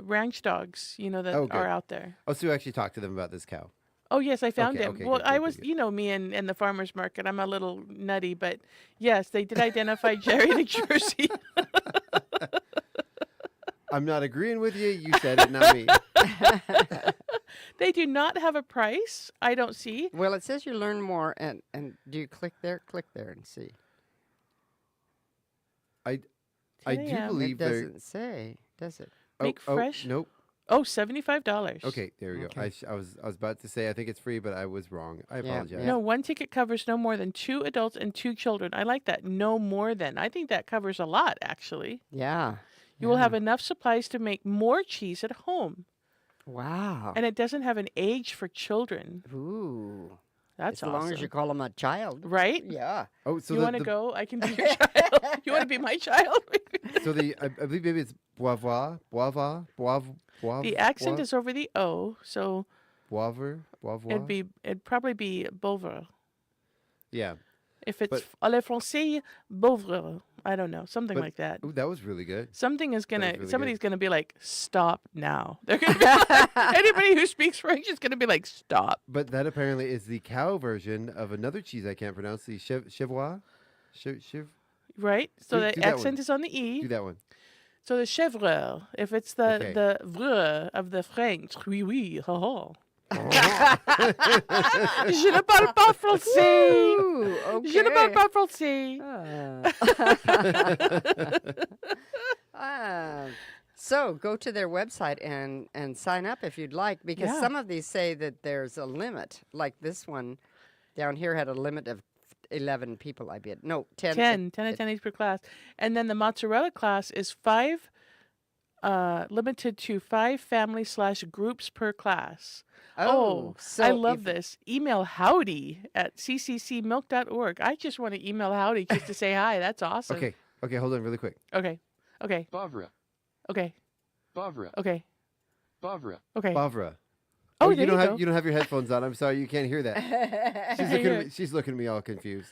ranch dogs, that are out there. Oh, so you actually talked to them about this cow. Oh yes, I found him. Okay, Well, good, I good, was, good. Me and the farmer's market. I'm a little nutty, but yes, they did identify Jerry New Jersey. I'm not agreeing with you. You said it, not me. They do not have a price. I don't see. Well, it says you learn more, and do you click there? Click there and see. I do 10 a.m. believe It there. doesn't say, does it? Make fresh? Nope. Oh, $75. Okay, there we go. Okay. I was about to say I think it's free, but I was wrong. I Yeah, apologize. No, one ticket covers no more than 2 adults and 2 children. I like that. No more than. I think that covers a lot, actually. Yeah. You will have enough supplies to make more cheese at home. Wow. And it doesn't have an age for children. Ooh. That's as awesome. long as you call them a child. Right? Yeah. Oh, so You want to go? I can be your child. You want to be my child? So I believe maybe it's boivre. The accent is over the O, so boivre. it'd probably be bouvre. Yeah. If it's But- à la français, bouvre. I don't know, something But- like that. Ooh, that was really good. Something is gonna. really Somebody's good. gonna be like, "Stop now!" They're gonna be anybody who speaks French is gonna be like, "Stop." But that apparently is the cow version of another cheese I can't pronounce, the chevroi. Right. So Do the that one. accent is on the e. Do that one. So the chèvre, if it's Okay. the vreux of the French, oui oui, ha ha. Je ne parle pas français. Ooh, Je ne parle okay. pas français. So go to their website and sign up if you'd like, because Yeah. some of these say that there's a limit. Like this one down here had a limit of 11 people, I bet. No, 10. 10 attendees per class. And then the mozzarella class is 5, limited to 5 family/groups per class. Oh, so I love if- this. Email howdy at cccmilk.org. I just want to email howdy just to say hi. That's awesome. Okay, hold on really quick. Okay. Bavra. Okay. Bavra. Okay. Bavra. Okay. Bavra. Oh, you there don't you have go. you don't have your headphones on. I'm sorry, you can't hear that. She's looking at me all confused.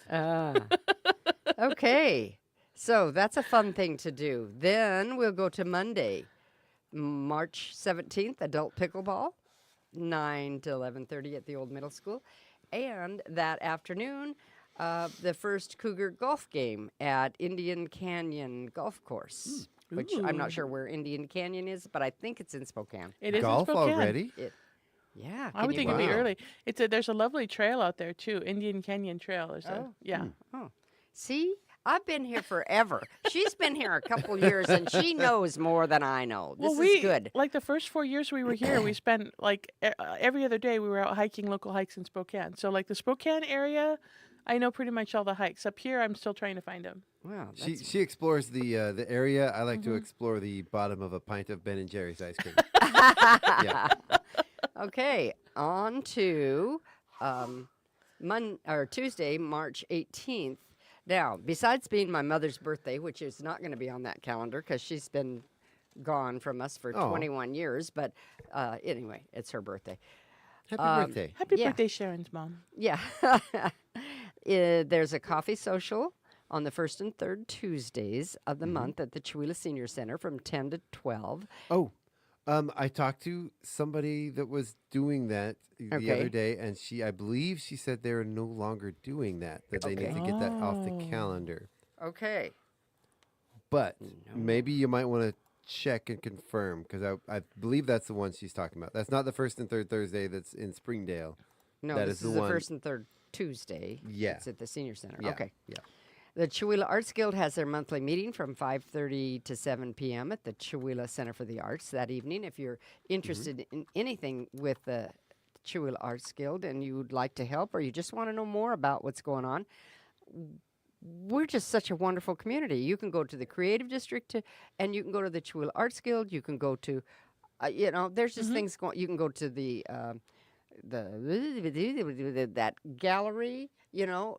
Okay. So that's a fun thing to do. Then we'll go to Monday, March 17th, adult pickleball, 9 to 11:30 at the old middle school. And that afternoon, the first Cougar golf game at Indian Canyon Golf Course, which I'm not sure where Indian Canyon is, but I think it's in Spokane. It is Golf in Spokane. already? Yeah. I would can you think it'd be Wow. early. There's a lovely trail out there too, Indian Canyon Trail. Yeah. Oh, see, I've been here forever. She's been here a couple years, and she knows more than I know. This is good. Like the first 4 years we were here, we spent like every other day we were out hiking local hikes in Spokane. So like the Spokane area, I know pretty much all the hikes. Up here, I'm still trying to find them. Wow, She explores the area. I like to Mm-hmm. explore the bottom of a pint of Ben and Jerry's ice cream. Yeah. Okay, on to Tuesday, March 18th. Now, besides being my mother's birthday, which is not going to be on that calendar because she's been gone from us for Oh. 21 years, but anyway, it's her birthday. Happy birthday. Happy Yeah. birthday, Sharon's mom. Yeah. There's a coffee social on the first and third Tuesdays of the month at the Chihuahua Senior Center from 10 to 12. Oh, I talked to somebody that was doing that the Okay. other day, and I believe she said they're no longer doing that. That they need to get that off the calendar. Okay. But maybe you might want to check and confirm, because I believe that's the one she's talking about. That's not the first and third Thursday. That's in Springdale. No, That this is is the the one- first and third Tuesday. Yeah. It's at the Senior Center. Yeah. Okay. Yeah. The Chihuahua Arts Guild has their monthly meeting from 5:30 to 7 p.m. at the Chihuahua Center for the Arts that evening. If you're interested in anything with the Chihuahua Arts Guild and you'd like to help or you just want to know more about what's going on, we're just such a wonderful community. You can go to the Creative District and you can go to the Chihuahua Arts Guild. You can go to, there's just things going. You can go to the that gallery. you know.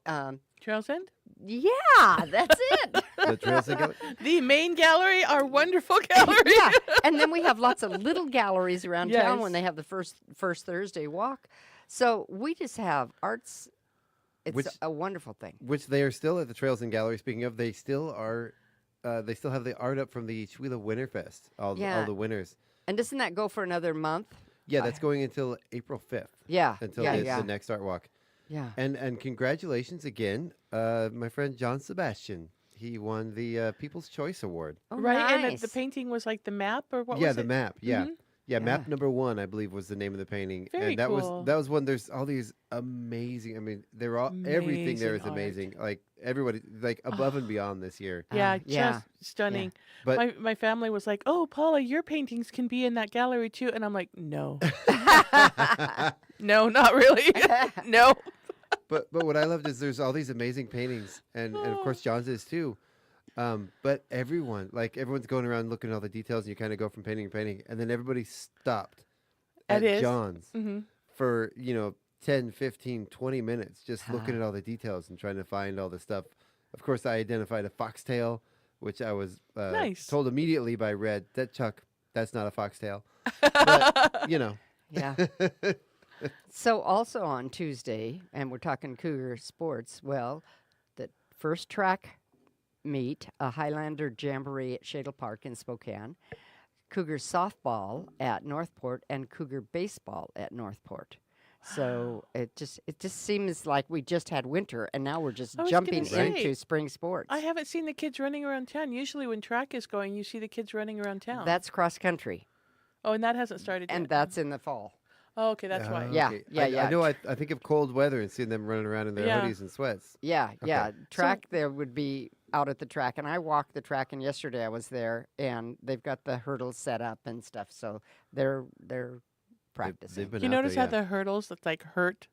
Trails End? Yeah, that's it. The Trails End Gallery? The main gallery, our wonderful gallery. Yeah, and then we have lots of little galleries around town Yes. when they have the first Thursday walk. So we just have arts. It's Which- a wonderful thing. Which they are still at the Trails and Gallery. Speaking of, they still are. They still have the art up from the Chewelah Winterfest. All Yeah. the winners. And doesn't that go for another month? Yeah, that's going until April 5th. Yeah, Until yeah. the next art walk. Yeah. And congratulations again, my friend John Sebastian. He won the People's Choice Award. Oh, Right, and nice. the painting was like the map, or what Yeah, was the it? map. Yeah. Mhm. Yeah, map Yeah. number 1, I believe, was the name of the painting. Very and that cool. was one. There's all these amazing. I mean, they're all everything there is Amazing art. amazing. Like everybody, like above and beyond this year. Yeah, yeah, just stunning. But My family was like, "Oh, Paula, your paintings can be in that gallery too," and I'm like, "No, no, not really, no." but what I loved is there's all these amazing paintings, and of course John's is too. But everyone's going around looking at all the details, and you kind of go from painting to painting, and then everybody stopped at It is. John's hmm for 10, 15, 20 minutes just looking at all the details and trying to find all the stuff. Of course, I identified a foxtail, which I was Nice. told immediately by Red that Chuck, that's not a foxtail. But, Yeah. So also on Tuesday, and we're talking Cougar sports, well, the first track meet, a Highlander Jamboree at Shadle Park in Spokane, Cougar softball at Northport, and Cougar baseball at Northport. So it just seems like we just had winter, and now we're just I was jumping gonna say, into spring sports. I haven't seen the kids running around town. Usually, when track is going, you see the kids running around town. That's cross country, oh, and that hasn't started and yet. that's in the fall. Oh, okay, that's why. Yeah, okay. yeah. I know. I think of cold weather and seeing them running around in their Yeah. hoodies and sweats. Yeah, yeah. Okay. Track there would be out at the track, and I walked the track. And yesterday I was there, and they've got the hurdles set up and stuff, so they're practicing. They've been You out notice there, how the hurdles that's like hurt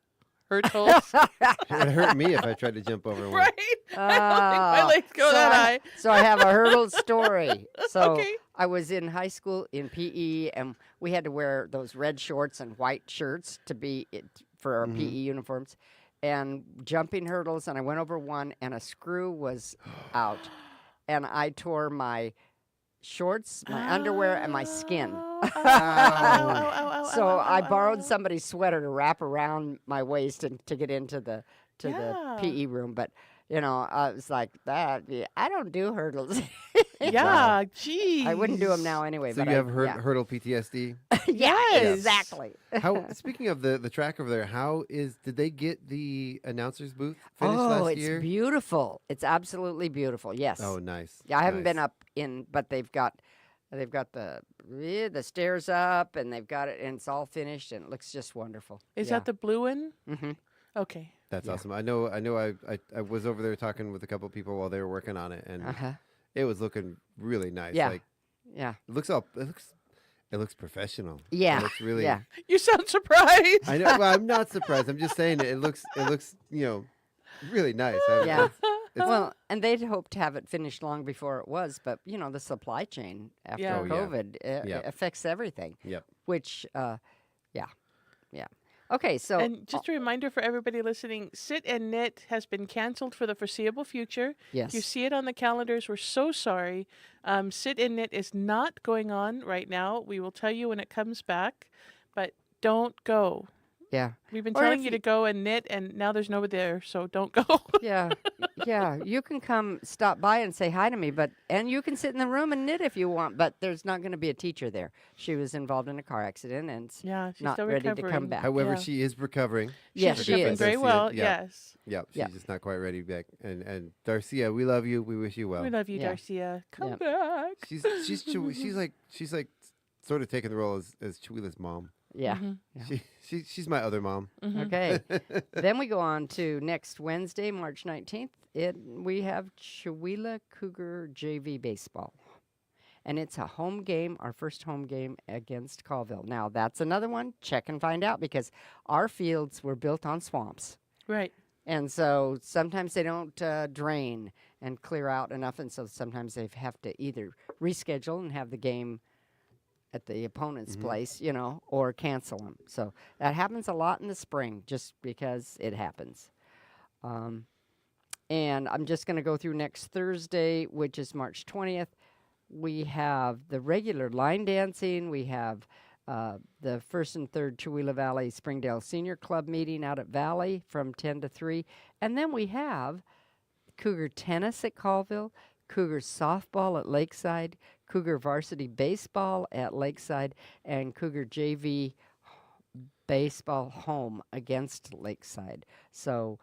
holes, It would hurt me if I tried to jump over one. right? I don't think my legs go that high. So I have a hurdle story. So Okay. I was in high school in PE, and we had to wear those red shorts and white shirts to be for our PE uniforms, and jumping hurdles. And I went over one, and a screw was out, and I tore my shorts, my underwear, and my skin. So I borrowed somebody's sweater to wrap around my waist and to get into the Yeah. PE room, but. I was like that. Yeah, I don't do hurdles. Yeah, geez. I wouldn't do them now anyway. So but you have yeah. hurdle PTSD. Yeah, Yes. exactly. How? Speaking of the track over there, did they get the announcers booth finished last It's year? beautiful. It's absolutely beautiful. Yes. Oh, nice. Yeah, I haven't been nice. up in, but they've got the stairs up, and they've got it, and it's all finished, and it looks just wonderful. Is that the blue one? Mm-hmm. Okay. That's awesome. I know. I was over there talking with a couple of people while they were working on it, and it was looking really nice. Yeah. Like Yeah. it looks professional. Yeah. It looks really. Yeah. You sound surprised. I know. Well, I'm not surprised. I'm just saying it looks really nice. Yeah. It's- Well, and they'd hoped to have it finished long before it was, but the supply chain after Yeah. Oh, yeah. COVID Yeah. affects everything. Yep. Which, yeah. Okay, so And just a reminder for everybody listening, Sit and Knit has been canceled for the foreseeable future. yes, You see it on the calendars. We're so sorry. Sit and Knit is not going on right now. We will tell you when it comes back, but don't go. yeah, We've been Or telling if you you- to go and knit, and now there's nobody there, so don't go. yeah, yeah. You can come stop by and say hi to me, and you can sit in the room and knit if you want, but there's not going to be a teacher there. She was involved in a car accident and Yeah, she's not still ready recovering. to come back. However, Yeah. she is recovering. Yes, She's she recovering is. very Darcia, well. yeah. Yes. Yep. She's Yeah. just not quite ready back. And Darcia, we love you. We wish you well. We love you, Yeah. Darcia. Come Yeah. back. She's like sort of taking the role as Chewela's mom. Yeah. Mhm. Yeah. She's my other mom. Mhm. Okay. Then we go on to next Wednesday, March 19th. We have Chewelah Cougar JV baseball. And it's a home game, our first home game against Colville. Now, that's another one. Check and find out because our fields were built on swamps. Right. And so sometimes they don't drain and clear out enough. And so sometimes they have to either reschedule and have the game at the opponent's place, or cancel them. So that happens a lot in the spring just because it happens. And I'm just going to go through next Thursday, which is March 20th. We have the regular line dancing. We have the first and third Chewelah Valley Springdale Senior Club meeting out at Valley from 10 to 3. And then we have Cougar tennis at Colville, Cougar softball at Lakeside, Cougar varsity baseball at Lakeside, and Cougar JV baseball home against Lakeside. So,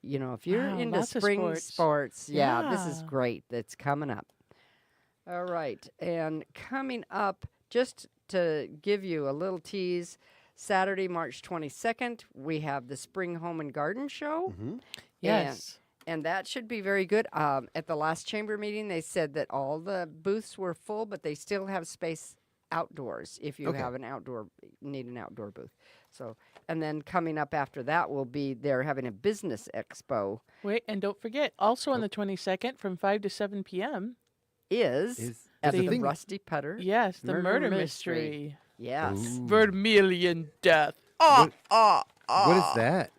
you know, if you're into lots of spring sports, this is Yeah. great. That's coming up. All right. And coming up, just to give you a little tease, Saturday, March 22nd, we have the Spring Home and Garden Show. Yes. And that should be very good. At the last chamber meeting, they said that all the booths were full, but they still have space outdoors if you have need an outdoor booth. So, and then coming up after that will be they're having a business expo. Wait, and don't forget, also on the 22nd from 5 to 7 p.m. Is at the the thing- Rusty Putter. Yes, the Murder murder mystery. Yes. Vermilion Death. What is that?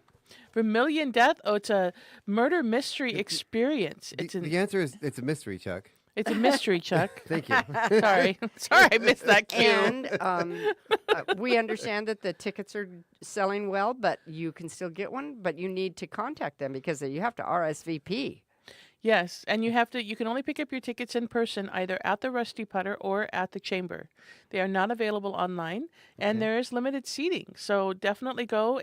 Vermilion Death? Oh, it's a murder mystery experience. It's The answer is it's a mystery, Chuck. It's a mystery, Chuck. Thank you. Sorry, I missed that cue. And we understand that the tickets are selling well, but you can still get one. But you need to contact them because you have to RSVP. Yes, and you can only pick up your tickets in person either at the Rusty Putter or at the chamber. They are not available online, and there is limited seating. So definitely go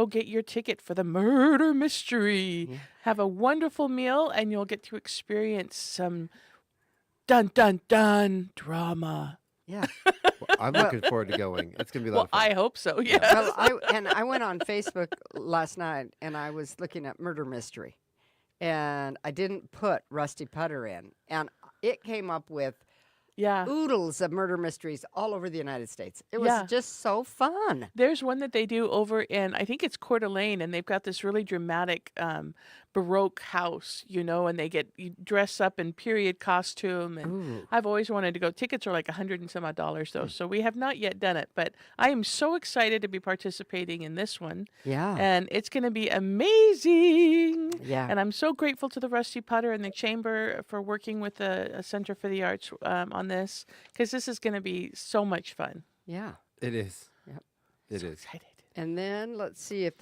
get your ticket for the murder mystery. Yeah. Have a wonderful meal, and you'll get to experience some dun dun dun drama. Yeah. Well, I'm looking forward to going. It's going to be a lot Well, of fun. I hope so. Yeah. Well, I went on Facebook last night and I was looking at murder mystery, and I didn't put Rusty Putter in, and it came up with Yeah. oodles of murder mysteries all over the United States. It was Yeah. just so fun. There's one that they do over in, I think it's Coeur d'Alene, and they've got this really dramatic Baroque house, and you dress up in period costume. And Ooh. I've always wanted to go. Tickets are like $100 and some odd though, so we have not yet done it. But I am so excited to be participating in this one, Yeah. and it's going to be amazing. Yeah. And I'm so grateful to the Rusty Putter and the Chamber for working with the Center for the Arts on this, because this is going to be so much fun. Yeah. It is. Yep. It So is. excited. And then let's see if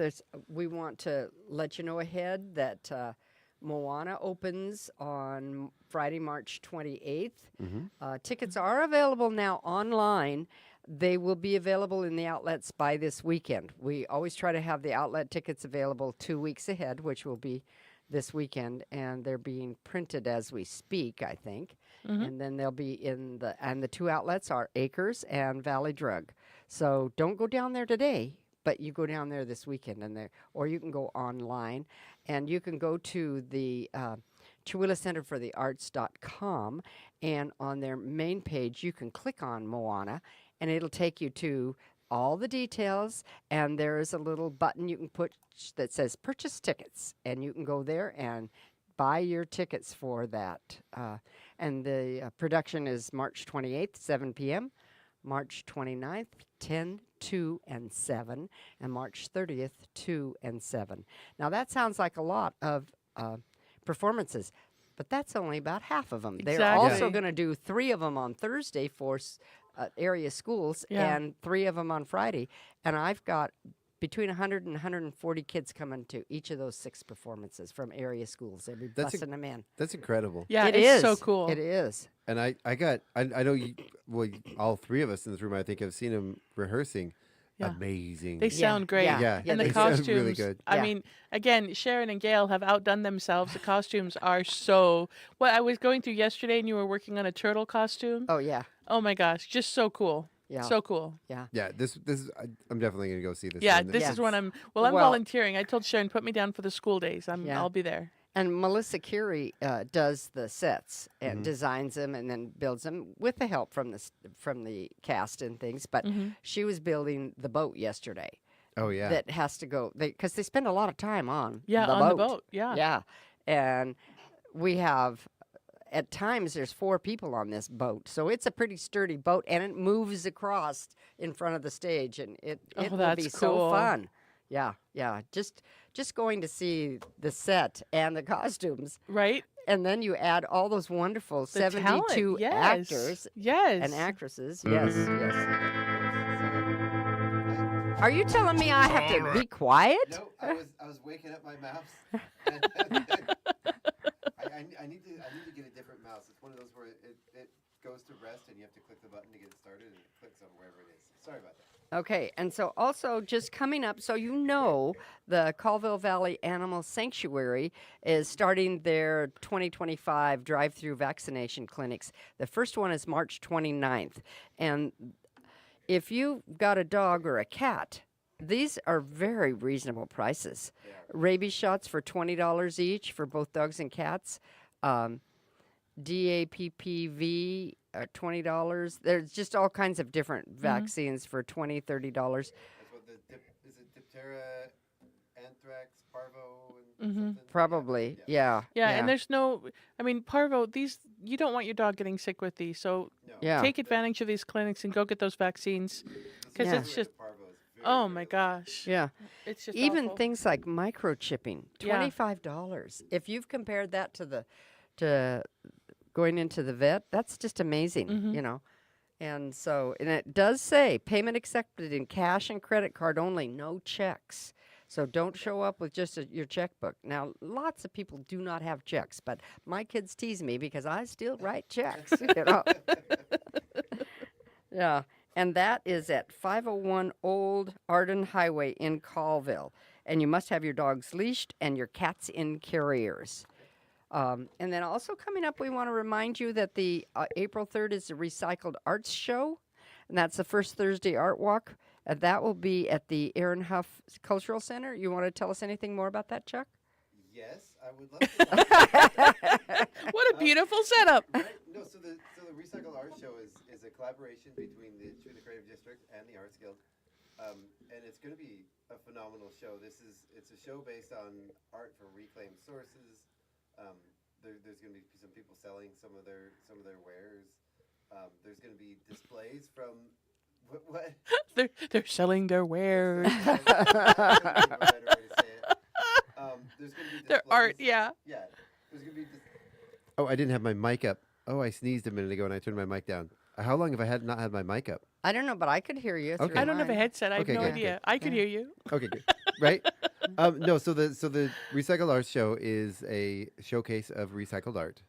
we want to let you know ahead that Moana opens on Friday, March 28th. Tickets are available now online. They will be available in the outlets by this weekend. We always try to have the outlet tickets available 2 weeks ahead, which will be this weekend, and they're being printed as we speak, I think. And then they'll be and the two outlets are Acres and Valley Drug. So don't go down there today, but you go down there this weekend, or you can go online, and you can go to the Chewelah Center for the Arts.com, and on their main page, you can click on Moana, and it'll take you to all the details, and there is a little button you can push that says purchase tickets, and you can go there and buy your tickets for that. And the production is March 28th, 7 p.m., March 29th, 10, 2, and 7, and March 30th, 2 and 7. Now, that sounds like a lot of performances, but that's only about half of them. They're Exactly. also going to do 3 of them on Thursday for area schools and 3 of them on Friday. And I've got between 100 and 140 kids coming to each of those 6 performances from area schools. They'll be busting them in. That's incredible. Yeah, It it's is. so cool. It is. And I know you, all 3 of us in this room, I think, have seen them rehearsing. Yeah. Amazing. They sound great. Yeah, And the they sound costumes, really good. I Yeah. mean, again, Sharon and Gail have outdone themselves. The costumes are so... Well, I was going through yesterday and you were working on a turtle costume. Oh, yeah. Oh my gosh, just so cool. Yeah. So cool. Yeah. Yeah, this is. I'm definitely gonna go see this. Yeah, one. this Yes. is when I'm Well- volunteering. I told Sharon, put me down for the school days. Yeah. I'll be there. And Melissa Curie does the sets and designs them and then builds them with the help from the cast and things. But she was building the boat yesterday. Oh yeah. That has to go because they spend a lot of time on Yeah, the on boat. the boat. Yeah. Yeah, and we have at times there's 4 people on this boat, so it's a pretty sturdy boat, and it moves across in front of the stage, and it will that's be cool. so fun. Yeah, yeah. Just going to see the set and the costumes, Right? and then you add all those wonderful The talent, 72 yes. actors Yes. and actresses. Yes, yes. Are you telling me I have to be quiet? No, I was waking up my mouse. I need to get a different mouse. It's one of those where it goes to rest and you have to click the button to get it started and it clicks on wherever it is. Sorry about that. Okay, and so also just coming up, so you know the Colville Valley Animal Sanctuary is starting their 2025 drive-through vaccination clinics. The first one is March 29th. And if you've got a dog or a cat, these are very reasonable prices. Rabies shots for $20 each for both dogs and cats. DAPPV, $20. There's just all kinds of different vaccines for $20, $30. That's what is it diphtheria, anthrax, parvo, and something? Probably, yeah. Yeah, and there's no, I mean, parvo, you don't want your dog getting sick with these. So Yeah. take advantage of these clinics and go get those vaccines. Because it's just, oh my gosh. Yeah. It's just Even awful. things like microchipping, Yeah. $25. If you've compared that to going into the vet, that's just amazing, you know. And so, and it does say payment accepted in cash and credit card only, no checks. So don't show up with just your checkbook. Now, lots of people do not have checks, but my kids tease me because I still write checks, you know. Yeah, and that is at 501 Old Arden Highway in Colville. And you must have your dogs leashed and your cats in carriers. And then also coming up, we want to remind you that the April 3rd is the Recycled Arts Show, and that's the first Thursday art walk. And that will be at the Aaron Huff Cultural Center. You want to tell us anything more about that, Chuck? Yes, I would love to. What a beautiful setup. Right? No, so the Recycled Art Show is a collaboration between the Creative District and the Arts Guild. And it's going to be a phenomenal show. It's a show based on art from reclaimed sources. There's going to be some people selling some of their wares. There's going to be displays from what? They're selling their wares. There's going to be Their art, yeah. Yeah. There's going to be. Oh, I didn't have my mic up. Oh, I sneezed a minute ago and I turned my mic down. How long have I not had my mic up? I don't know, but I could hear you. Okay. through I don't have a mine. headset. I have Okay, no good, idea. good. I could hear you. Okay, good. Right? No, so the Recycled Arts Show is a showcase of recycled art.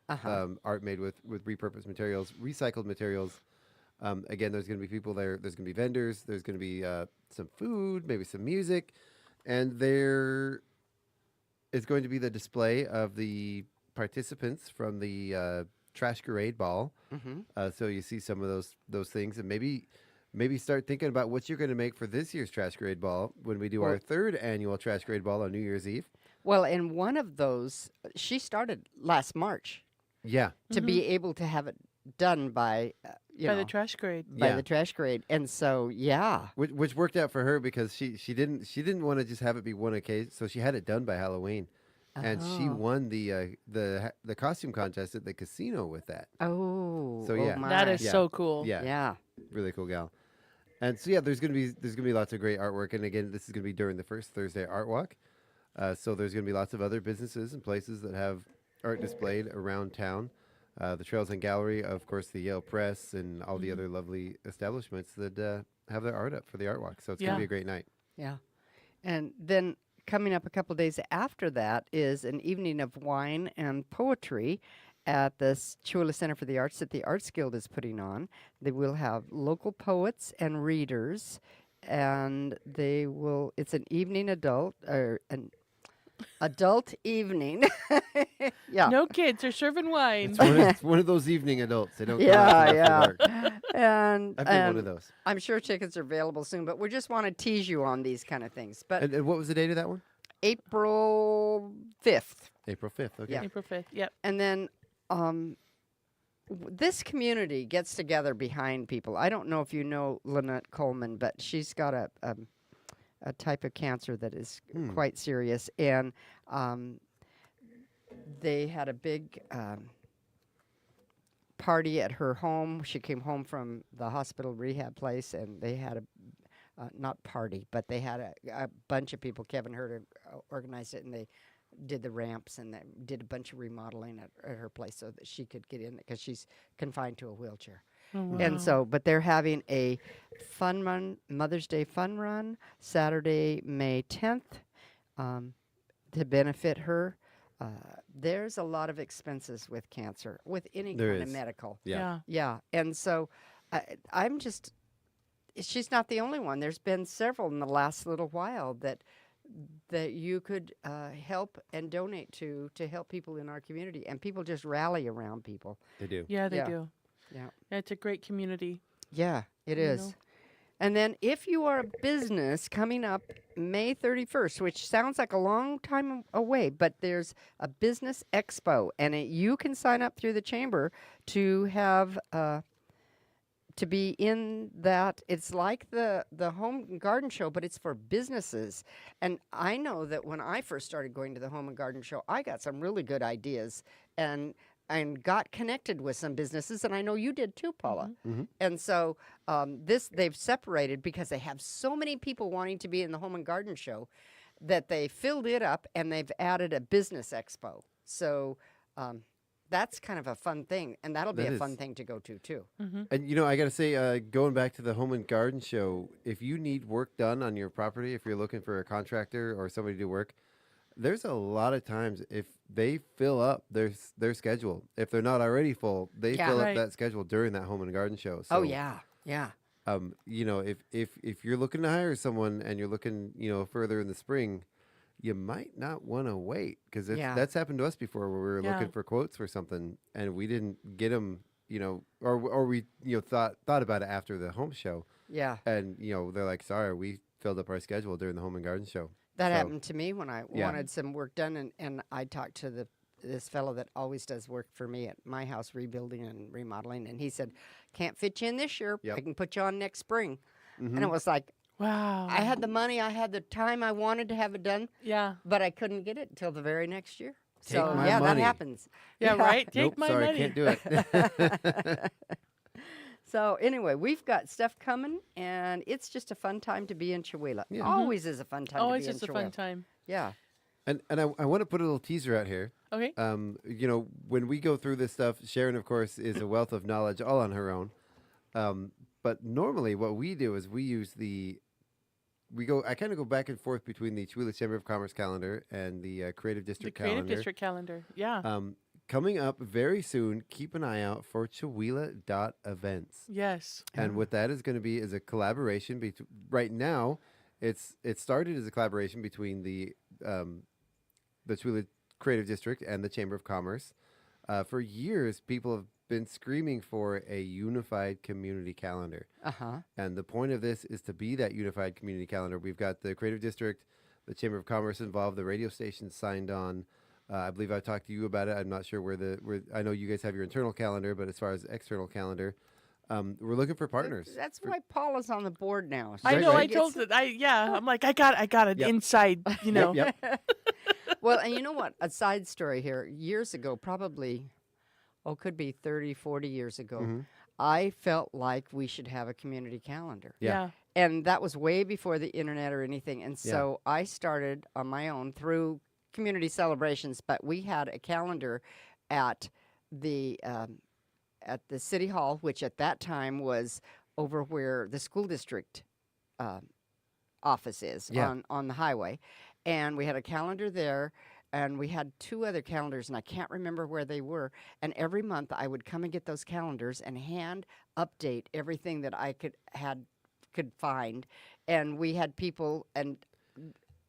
Art made with repurposed materials, recycled materials. Again, there's going to be people there. There's going to be vendors. There's going to be some food, maybe some music. And there is going to be the display of the participants from the Trash Parade Ball. So you see some of those things, and maybe start thinking about what you're going to make for this year's Trash Parade Ball when we do our third annual Trash Parade Ball on New Year's Eve. Well, and one of those, she started last March Yeah. to be able to have it done by, By the trash grade. by the trash grade. And so, yeah. Which worked out for her because she didn't want to just have it be one occasion, so she had it done by Halloween. And she won the costume contest at the casino with that. Oh, So, yeah. my. That is Yeah. so cool. Yeah. Yeah. Really cool gal. And so yeah, there's gonna be lots of great artwork. And again, this is gonna be during the first Thursday art walk. So there's gonna be lots of other businesses and places that have art displayed around town. The Trails and Gallery, of course, the Yale Press, and all the other lovely establishments that have their art up for the art walk. So it's gonna be a great night. Yeah. And then coming up a couple of days after that is an evening of wine and poetry at the Chula Center for the Arts that the Arts Guild is putting on. They will have local poets and readers, and it's an evening an adult evening. Yeah. No kids are serving wine. It's one of those evening adults. They don't. Yeah, come after yeah. work. And I've been one of those. I'm sure tickets are available soon, but we just want to tease you on these kind of things. But And what was the date of that one? April 5th. April 5th. Okay. Yeah. April 5th. Yep. And then this community gets together behind people. I don't know if you know Lynette Coleman, but she's got a type of cancer that is quite serious. And they had a big party at her home. She came home from the hospital rehab place, and they had not party, but they had a bunch of people. Kevin Herter organized it, and they did the ramps and they did a bunch of remodeling at her place so that she could get in because she's confined to a wheelchair. Oh, wow. And so, but they're having a fun run, Mother's Day fun run, Saturday, May 10th, to benefit her. There's a lot of expenses with cancer, with any kind of medical. Yeah. Yeah. And so I'm just, she's not the only one. There's been several in the last little while that you could help and donate to help people in our community. And people just rally around people. They do. Yeah, they do. Yeah. It's a great community. Yeah, it You is. know? And then if you are a business coming up May 31st, which sounds like a long time away, but there's a business expo, and you can sign up through the chamber to have to be in that. It's like the home and garden show, but it's for businesses. And I know that when I first started going to the home and garden show, I got some really good ideas and got connected with some businesses, and I know you did too, Paula. Mm-hmm. And so they've separated because they have so many people wanting to be in the home and garden show that they filled it up, and they've added a business expo. So that's kind of a fun thing, and that'll be a fun thing to go to too. Mm-hmm. And I got to say, going back to the home and garden show, if you need work done on your property, if you're looking for a contractor or somebody to do work, there's a lot of times if they fill up their schedule, if they're not already full, they fill up that schedule during that home and garden show. So, oh yeah. If you're looking to hire someone and you're looking, further in the spring, you might not want to wait because that's happened to us before where we were looking for quotes for something and we didn't get them, or we thought about it after the home show. Yeah. And they're like, sorry, we filled up our schedule during the home and garden show. That happened to me when I wanted some work done, and I talked to this fellow that always does work for me at my house, rebuilding and remodeling, and he said, can't fit you in this year. I can put you on next spring. Mm-hmm. And it was like, wow. I had the money, I had the time I wanted to have it done. Yeah. But I couldn't get it until the very next year. Take so, my that money. happens. Yeah, right? Take Nope, my sorry, money. can't do it. So anyway, we've got stuff coming, and it's just a fun time to be in Chihuahua. Yeah. Always is a fun time to be in Always just a Chihuahua. fun time. Yeah. And I want to put a little teaser out here. Okay. When we go through this stuff, Sharon, of course, is a wealth of knowledge all on her own. But normally what we do is I kind of go back and forth between the Chihuahua Chamber of Commerce calendar and the Creative District calendar. The Creative District calendar, yeah. Coming up very soon, keep an eye out for Chihuahua.events. Yes. And what that is going to be is a collaboration between. Right now, it started as a collaboration between the Chihuahua Creative District and the Chamber of Commerce. For years, people have been screaming for a unified community calendar. Uh-huh. And the point of this is to be that unified community calendar. We've got the Creative District, the Chamber of Commerce involved, the radio stations signed on. I believe I've talked to you about it. I'm not sure where I know you guys have your internal calendar, but as far as external calendar, we're looking for partners. That's why Paula's on the board now. I know. right. I told it. I'm like, I got an inside. Yep. Well, and you know what? A side story here. Years ago, probably, could be 30, 40 years ago, Mm-hmm. I felt like we should have a community calendar. Yeah. And that was way before the internet or anything. And so I started on my own through community celebrations, but we had a calendar at the city hall, which at that time was over where the school district office is on the highway. And we had a calendar there, and we had two other calendars, and I can't remember where they were. And every month I would come and get those calendars and hand update everything that I could find. And we had people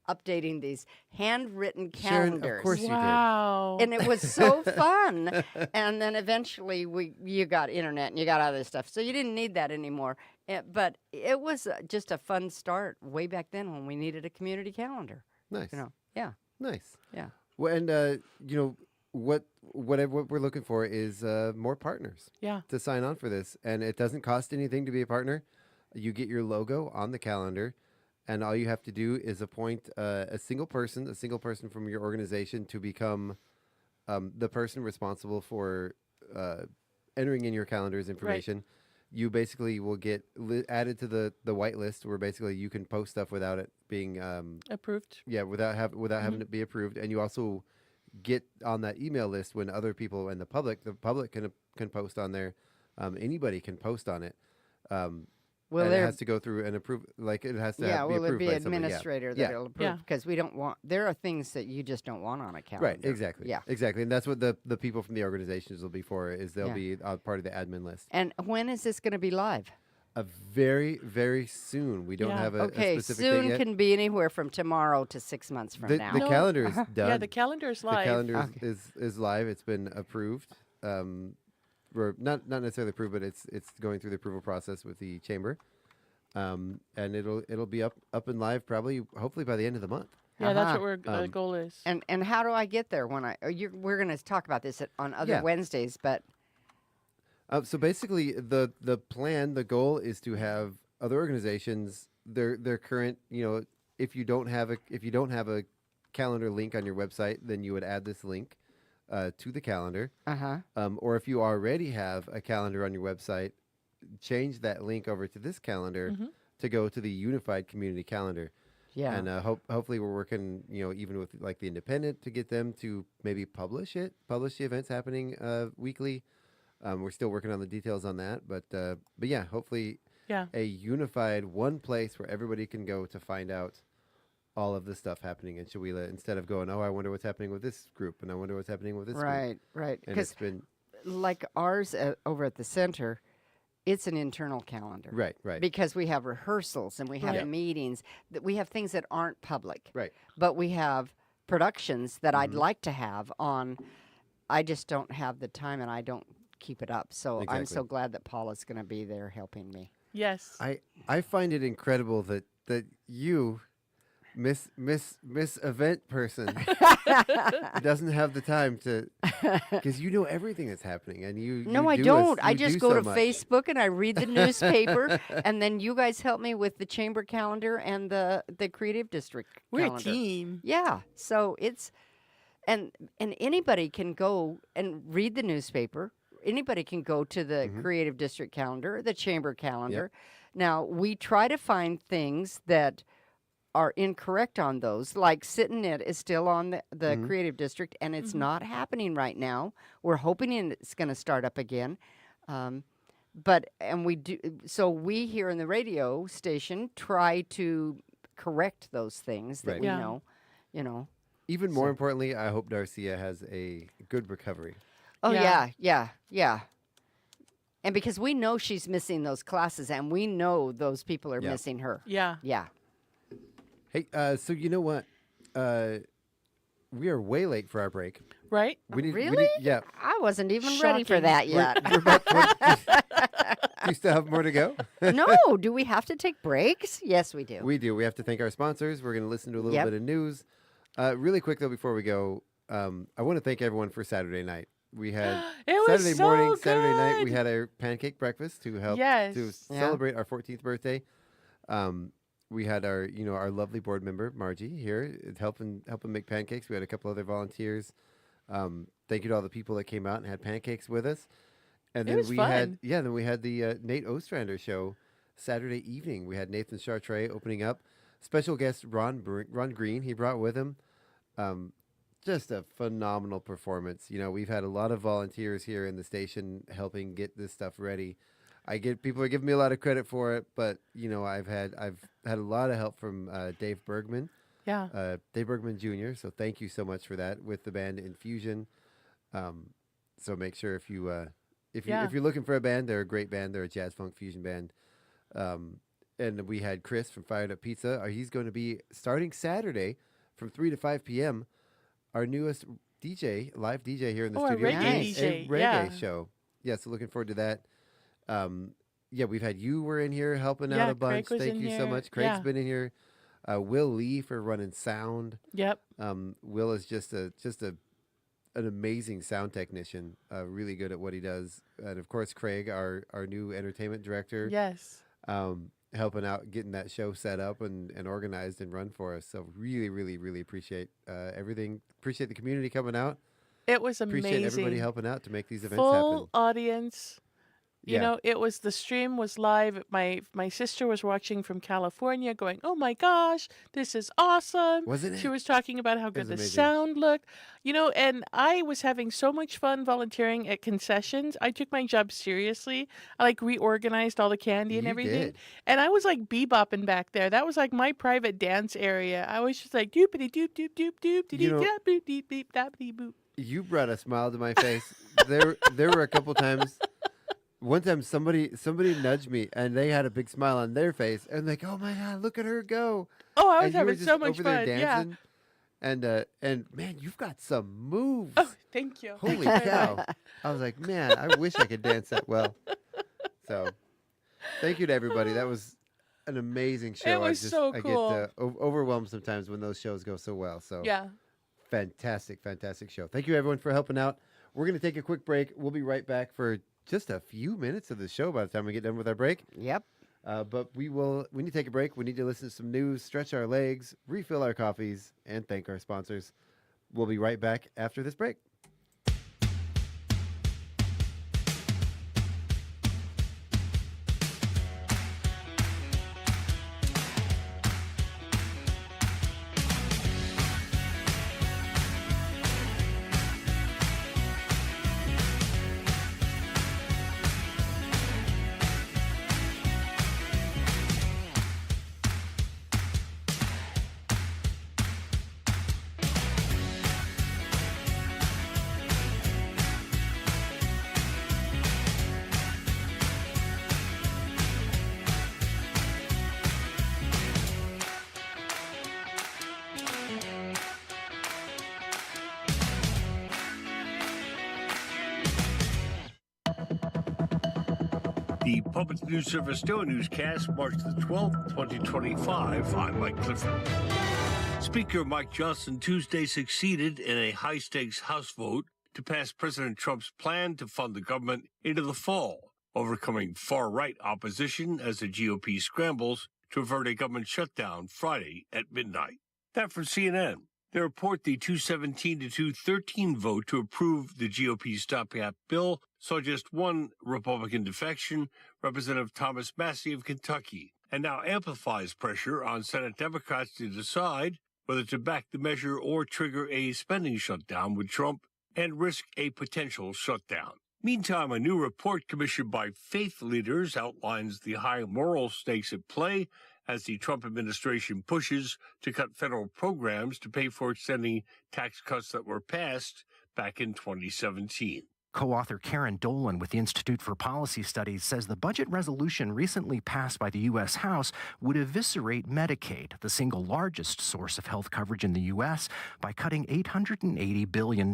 updating these handwritten calendars. Sharon, of course Wow. And it was so fun. And then eventually you got internet and you got other stuff. So you didn't need that anymore. But it was just a fun start way back then when we needed a community calendar. Nice. Yeah. Nice. Yeah. Well, and what we're looking for is more partners. Yeah. To sign on for this, and it doesn't cost anything to be a partner. You get your logo on the calendar, and all you have to do is appoint a single person from your organization to become the person responsible for entering in your calendar's information. you basically will get added to the white list, where basically you can post stuff without it being Approved. yeah, without having it be approved, and you also get on that email list when other people and the public can post on there. Anybody can post on it. Well, and it there- has to go through and approve. Like it has to Yeah, be will it approved be by somebody. administrator Yeah. that'll approve? Because we don't want. There are things that you just don't want on a calendar. Right, exactly. Yeah. Exactly. And that's what the people from the organizations will be for, is they'll Yeah. be part of the admin list. And when is this going to be live? Very, very soon. We don't Yeah. have a Okay, specific soon date yet. can be anywhere from tomorrow to 6 months from now. The calendar is done. Yeah, the calendar is The live. calendar is live. It's been approved. Or not necessarily approved, but it's going through the approval process with the chamber. And it'll be up and live hopefully by the end of the month. Yeah, that's Uh-huh. what the goal is. And how do I get there when we're going to talk about this on other Yeah. Wednesdays, but So basically, the plan, the goal is to have other organizations, their current, if you don't have a calendar link on your website, then you would add this link to the calendar. Or if you already have a calendar on your website, change that link over to this calendar to go to the unified community calendar. yeah. And hopefully we're working, even with like the Independent, to get them to maybe publish the events happening weekly. We're still working on the details on that, but yeah, hopefully Yeah. a unified one place where everybody can go to find out all of the stuff happening in Chewelah, instead of going, oh, I wonder what's happening with this group, and I wonder what's happening with this group. Right. And Because it's been like ours over at the center, it's an internal calendar. right. Because we have rehearsals and we have Right. meetings. We have things that aren't public. Right. But we have productions that I'd like to have on. I just don't have the time and I don't keep it up. So I'm so Exactly. glad that Paula's going to be there helping me. Yes. I find it incredible that you, Miss Event Person, doesn't have the time to, because you know everything that's happening, and you. No, you I do don't. I you just do go so to much. Facebook and I read the newspaper, and then you guys help me with the chamber calendar and the creative district We're calendar. a team. Yeah. So it's and anybody can go and read the newspaper. Anybody can go to the creative district calendar, the chamber calendar. Now, we try to find things that are incorrect on those, like Sit and Knit is still on the creative district, and it's not happening right now. We're hoping it's going to start up again. We do, so we here in the radio station try to correct those things that Right. we Yeah. know. Even more importantly, I hope Darcia has a good recovery. Oh Yeah. yeah. And because we know she's missing those classes, and we know those people are Yeah. missing her. Yeah. Yeah. Hey, so you know what? We are way late for our break. Right? Really? Yeah. I wasn't even ready for Shocking. that yet. We're about do you still have more to go? No, do we have to take breaks? Yes, we do. We do. We have to thank our sponsors. We're going to listen to a little Yep. bit of news. Really quick, though, before we go, I want to thank everyone for Saturday night. We had It was Saturday so morning, Saturday night, we good. had our pancake breakfast to help Yes. to Yeah. celebrate our 14th birthday. We had our lovely board member Margie here helping make pancakes. We had a couple other volunteers. Thank you to all the people that came out and had pancakes with us. And It then was we fun. had the Nate Ostrander show Saturday evening. We had Nathan Chartre opening up. Special guest Ron Green. He brought with him. Just a phenomenal performance. We've had a lot of volunteers here in the station helping get this stuff ready. People are giving me a lot of credit for it, but I've had a lot of help from Dave Bergman. Yeah. Dave Bergman Jr. So thank you so much for that with the band Infusion. So make sure if you're looking for a band, they're a great band. They're a jazz funk fusion band. And we had Chris from Fired Up Pizza. He's going to be starting Saturday from 3 to 5 p.m. Our newest live DJ here in the Oh, a studio. reggae doing DJ, a reggae yeah. show. Yeah, so looking forward to that. We've had you were in here helping out Yeah, a bunch. Craig was Thank in you so here. much. Craig's Yeah. been in here. Will Lee for running sound. Yep. Will is just an amazing sound technician, really good at what he does. And of course, Craig, our new entertainment director, Yes. helping out, getting that show set up and organized and run for us. So really, really, really appreciate everything. Appreciate the community coming out. It was amazing. Appreciate everybody helping out to make these events Full happen. audience. You know, the stream was live. My sister was watching from California going, "Oh my gosh, this is awesome." Wasn't it? She was talking about how good the amazing. sound looked. And I was having so much fun volunteering at concessions. I took my job seriously. I reorganized all the candy and You everything. did. And I was bebopping back there. That was my private dance area. I was just like doopity doop doop doop doop You know, doop doop doop doop doop boop. You brought a smile to my face. There were a couple times. One time somebody nudged me and they had a big smile on their face and like, oh my God, look at her go. Oh, I was And you were having just so much over there fun. dancing. And man, you've got some moves. Oh, thank you. Holy cow. I was like, man, I wish I could dance that well. So thank you to everybody. That was an amazing show. It was so cool. I get overwhelmed sometimes when those shows go so well. So Yeah. fantastic show. Thank you everyone for helping out. We're going to take a quick break. We'll be right back for just a few minutes of the show by the time we get done with our break. Yep. But we need to take a break. We need to listen to some news, stretch our legs, refill our coffees, and thank our sponsors. We'll be right back after this break. The Public News Service Stoa Newscast, March the 12th, 2025. I'm Mike Clifford. Speaker Mike Johnson Tuesday succeeded in a high-stakes House vote to pass President Trump's plan to fund the government into the fall, overcoming far-right opposition as the GOP scrambles to avert a government shutdown Friday at midnight. That from CNN. They report the 217 to 213 vote to approve the GOP stopgap bill saw just one Republican defection, Representative Thomas Massey of Kentucky, and now amplifies pressure on Senate Democrats to decide whether to back the measure or trigger a spending shutdown with Trump and risk a potential shutdown. Meantime, a new report commissioned by faith leaders outlines the high moral stakes at play as the Trump administration pushes to cut federal programs to pay for extending tax cuts that were passed back in 2017. Co-author Karen Dolan with the Institute for Policy Studies says the budget resolution recently passed by the U.S. House would eviscerate Medicaid, the single largest source of health coverage in the U.S., by cutting $880 billion.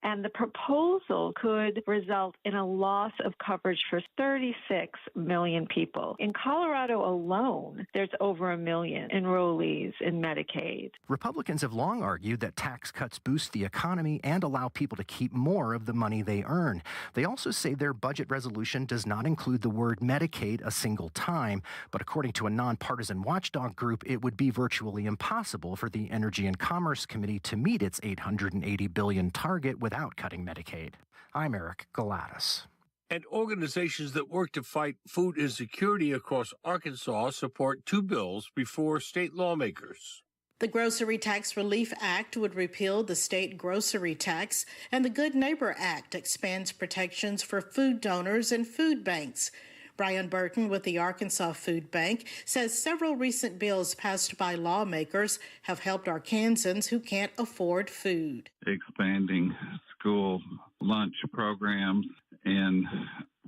And the proposal could result in a loss of coverage for 36 million people. In Colorado alone, there's over 1 million enrollees in Medicaid. Republicans have long argued that tax cuts boost the economy and allow people to keep more of the money they earn. They also say their budget resolution does not include the word Medicaid a single time, but according to a nonpartisan watchdog group, it would be virtually impossible for the Energy and Commerce Committee to meet its $880 billion target without cutting Medicaid. I'm Eric Galatis. And organizations that work to fight food insecurity across Arkansas support two bills before state lawmakers. The Grocery Tax Relief Act would repeal the state grocery tax, and the Good Neighbor Act expands protections for food donors and food banks. Brian Burton with the Arkansas Food Bank says several recent bills passed by lawmakers have helped Arkansans who can't afford food. Expanding school lunch programs and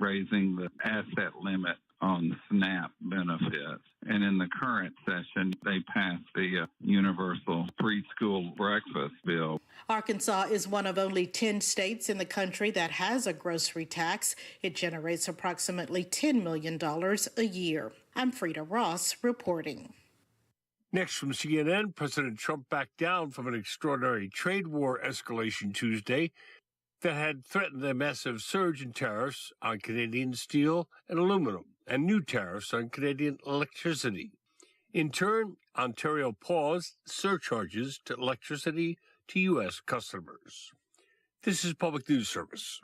raising the asset limit on SNAP benefits. And in the current session, they passed the Universal Free School Breakfast Bill. Arkansas is one of only 10 states in the country that has a grocery tax. It generates approximately $10 million a year. I'm Frida Ross reporting. Next from CNN, President Trump backed down from an extraordinary trade war escalation Tuesday that had threatened a massive surge in tariffs on Canadian steel and aluminum and new tariffs on Canadian electricity. In turn, Ontario paused surcharges to electricity to U.S. customers. This is Public News Service.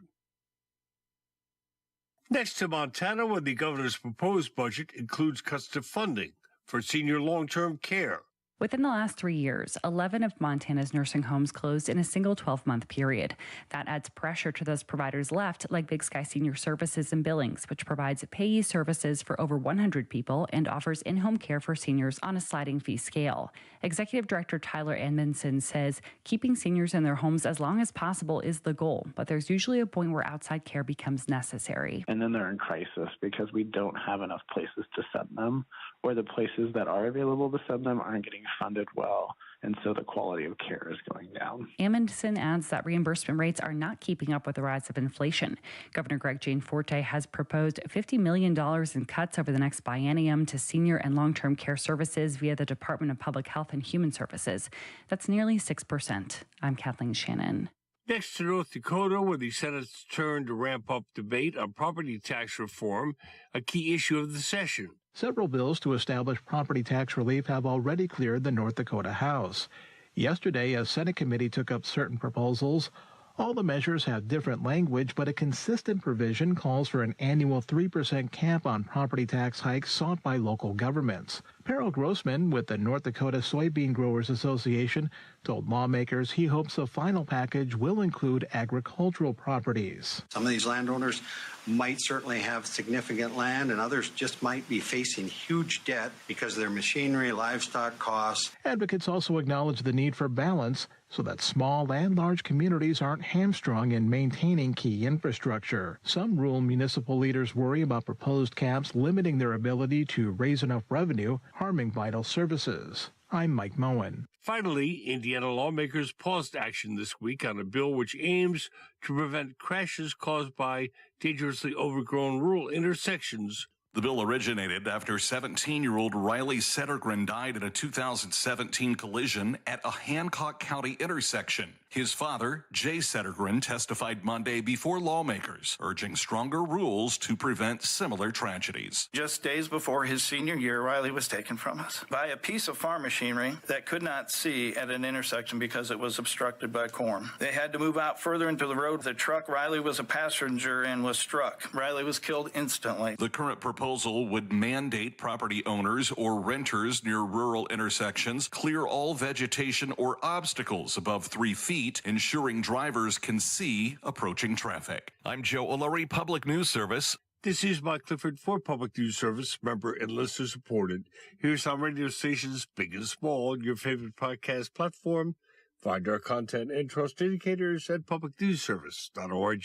Next to Montana, where the governor's proposed budget includes cuts to funding for senior long-term care. Within the last 3 years, 11 of Montana's nursing homes closed in a single 12-month period. That adds pressure to those providers left, like Big Sky Senior Services and Billings, which provides payee services for over 100 people and offers in-home care for seniors on a sliding fee scale. Executive Director Tyler Edmondson says keeping seniors in their homes as long as possible is the goal, but there's usually a point where outside care becomes necessary. And then they're in crisis because we don't have enough places to send them, or the places that are available to send them aren't getting funded well, and so the quality of care is going down. Amundsen adds that reimbursement rates are not keeping up with the rise of inflation. Governor Greg Gianforte has proposed $50 million in cuts over the next biennium to senior and long-term care services via the Department of Public Health and Human Services. That's nearly 6%. I'm Kathleen Shannon. Next to North Dakota, where the Senate's turned to ramp up debate on property tax reform, a key issue of the session. Several bills to establish property tax relief have already cleared the North Dakota House. Yesterday, a Senate committee took up certain proposals. All the measures have different language, but a consistent provision calls for an annual 3% cap on property tax hikes sought by local governments. Peril Grossman with the North Dakota Soybean Growers Association told lawmakers he hopes the final package will include agricultural properties. Some of these landowners might certainly have significant land, and others just might be facing huge debt because of their machinery, livestock costs. Advocates also acknowledge the need for balance so that small and large communities aren't hamstrung in maintaining key infrastructure. Some rural municipal leaders worry about proposed caps limiting their ability to raise enough revenue, harming vital services. I'm Mike Moen. Finally, Indiana lawmakers paused action this week on a bill which aims to prevent crashes caused by dangerously overgrown rural intersections. The bill originated after 17-year-old Riley Settergren died in a 2017 collision at a Hancock County intersection. His father, Jay Settergren, testified Monday before lawmakers, urging stronger rules to prevent similar tragedies. Just days before his senior year, Riley was taken from us by a piece of farm machinery that could not see at an intersection because it was obstructed by corn. They had to move out further into the road. The truck Riley was a passenger in was struck. Riley was killed instantly. The current proposal would mandate property owners or renters near rural intersections clear all vegetation or obstacles above 3 feet, ensuring drivers can see approaching traffic. I'm Joe O'Leary, Public News Service. This is Mike Clifford for Public News Service, member and listener supported. Here's some radio stations, big and small, your favorite podcast platform. Find our content and trust indicators at publicnewsservice.org.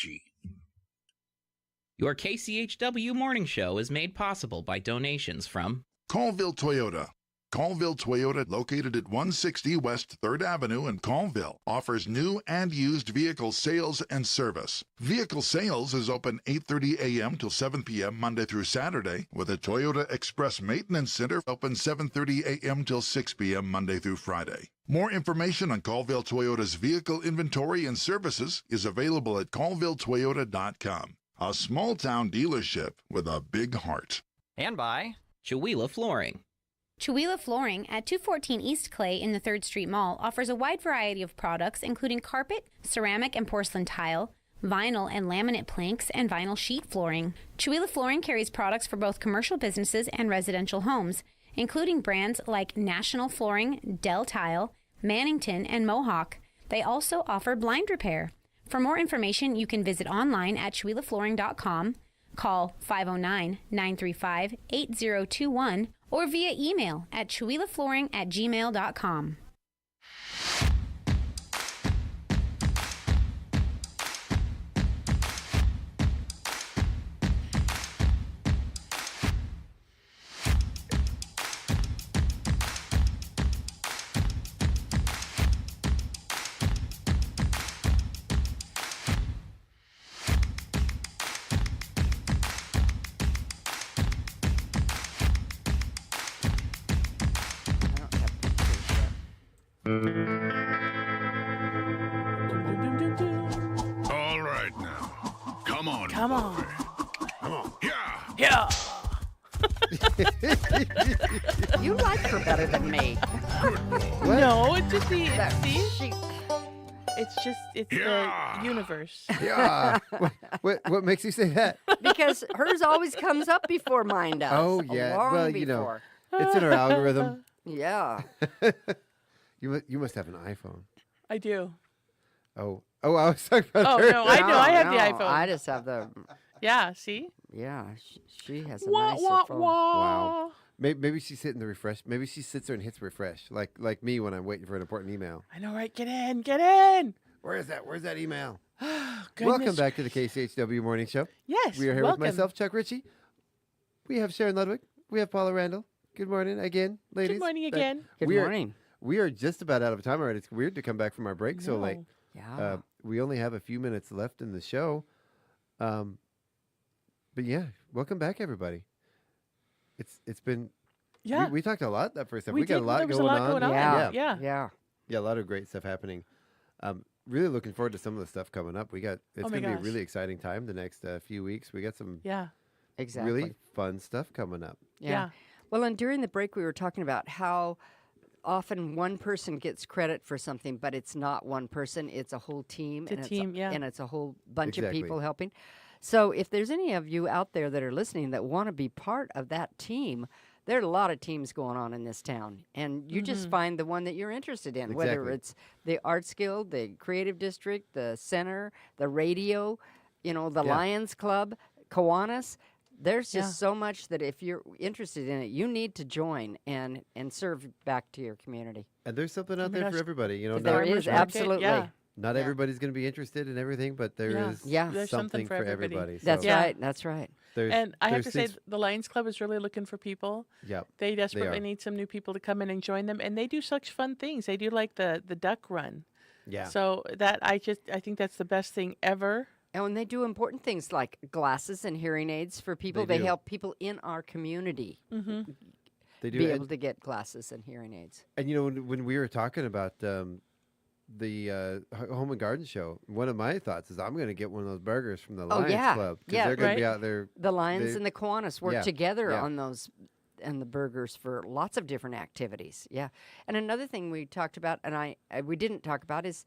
Your KCHW morning show is made possible by donations from Colville Toyota. Colville Toyota, located at 160 West 3rd Avenue in Colville, offers new and used vehicle sales and service. Vehicle sales is open 8:30 a.m. till 7 p.m. Monday through Saturday, with a Toyota Express Maintenance Center open 7:30 a.m. till 6 p.m. Monday through Friday. More information on Colville Toyota's vehicle inventory and services is available at colvilletoyota.com. A small-town dealership with a big heart. and by Chihuahua Flooring. Chihuahua Flooring at 214 East Clay in the 3rd Street Mall offers a wide variety of products including carpet, ceramic and porcelain tile, vinyl and laminate planks, and vinyl sheet flooring. Chihuahua Flooring carries products for both commercial businesses and residential homes, including brands like National Flooring, Del Tile, Mannington, and Mohawk. They also offer blind repair. For more information, you can visit online at chihuahuaflooring.com, call 509-935-8021, or via email at chihuahuaflooring@gmail.com. All right now. Come on. Come on. boy. Come on. Yeah. Yeah. You like her better than me. No, it's just the. That See? she- it's Yeah. the universe. Yeah. What makes you say that? Because hers always comes up before mine does. Oh, yeah. Long Well, before. it's in our algorithm. Yeah. You must have an iPhone. I do. Oh, I was talking about Oh, her. no, I know. I have the iPhone. I just have the. Yeah, see? Yeah, she has a Wah, nicer wah, phone. Wow. Maybe she's hitting the refresh. Maybe she sits there and hits refresh, like me when I'm waiting for an important email. I know, right? Get in, get in. Where is that? Where's that email? Goodness. Welcome back to the KCHW Morning Show. Yes, We are here welcome. with myself, Chuck Ritchie. We have Sharon Ludwig. We have Paula Randall. Good morning again, ladies. Good morning again. Good we morning. We are just about out of time already. It's weird to come back from our break so late. Yeah. We only have a few minutes left in the show. But yeah, welcome back, everybody. It's been Yeah. we talked a lot that first time. We got a did. lot There was going a lot on. going on. Yeah. Yeah. Yeah, a lot of great stuff happening. Really looking forward to some of the stuff coming up. It's Oh my going to be a gosh. really exciting time the next few weeks. We got some Yeah. Exactly. really fun stuff coming up. Yeah. Well, and during the break, we were talking about how often one person gets credit for something, but it's not one person; it's a whole team. It's a team, yeah. and it's a whole bunch Exactly. of people helping. So, if there's any of you out there that are listening that want to be part of that team, there are a lot of teams going on in this town, and you just find the one that you're interested in, whether Exactly. it's the Arts Guild, the Creative District, the Center, the Radio, the Yeah. Lions Club, Kiwanis. There's just Yeah. so much that if you're interested in it, you need to join and serve back to your community. And there's something out my there for gosh. everybody. There not, is, market, absolutely. yeah. not Yeah. everybody's going to be interested in everything, but there Yeah. is Yeah. There's something something for for everybody. everybody. That's So Yeah. right. That's right. there's, And I have there's to say, things- the Lions Club is really looking for people. Yep. They desperately are. need some new people to come in and join them, and they do such fun things. They do like the duck run. Yeah. So that I think that's the best thing ever. And when they do important things like glasses and hearing aids for people, They they do. help people in our community They do. be and, able to get glasses and hearing aids. and when we were talking about the Home and Garden Show, one of my thoughts is I'm going to get one of those burgers from the Oh, Lions yeah. Club because Yeah, they're going to be right. out there. The Lions They- and the Kiwanis work yeah, together yeah. on those and the burgers for lots of different activities. Yeah. And another thing we talked about, and we didn't talk about, is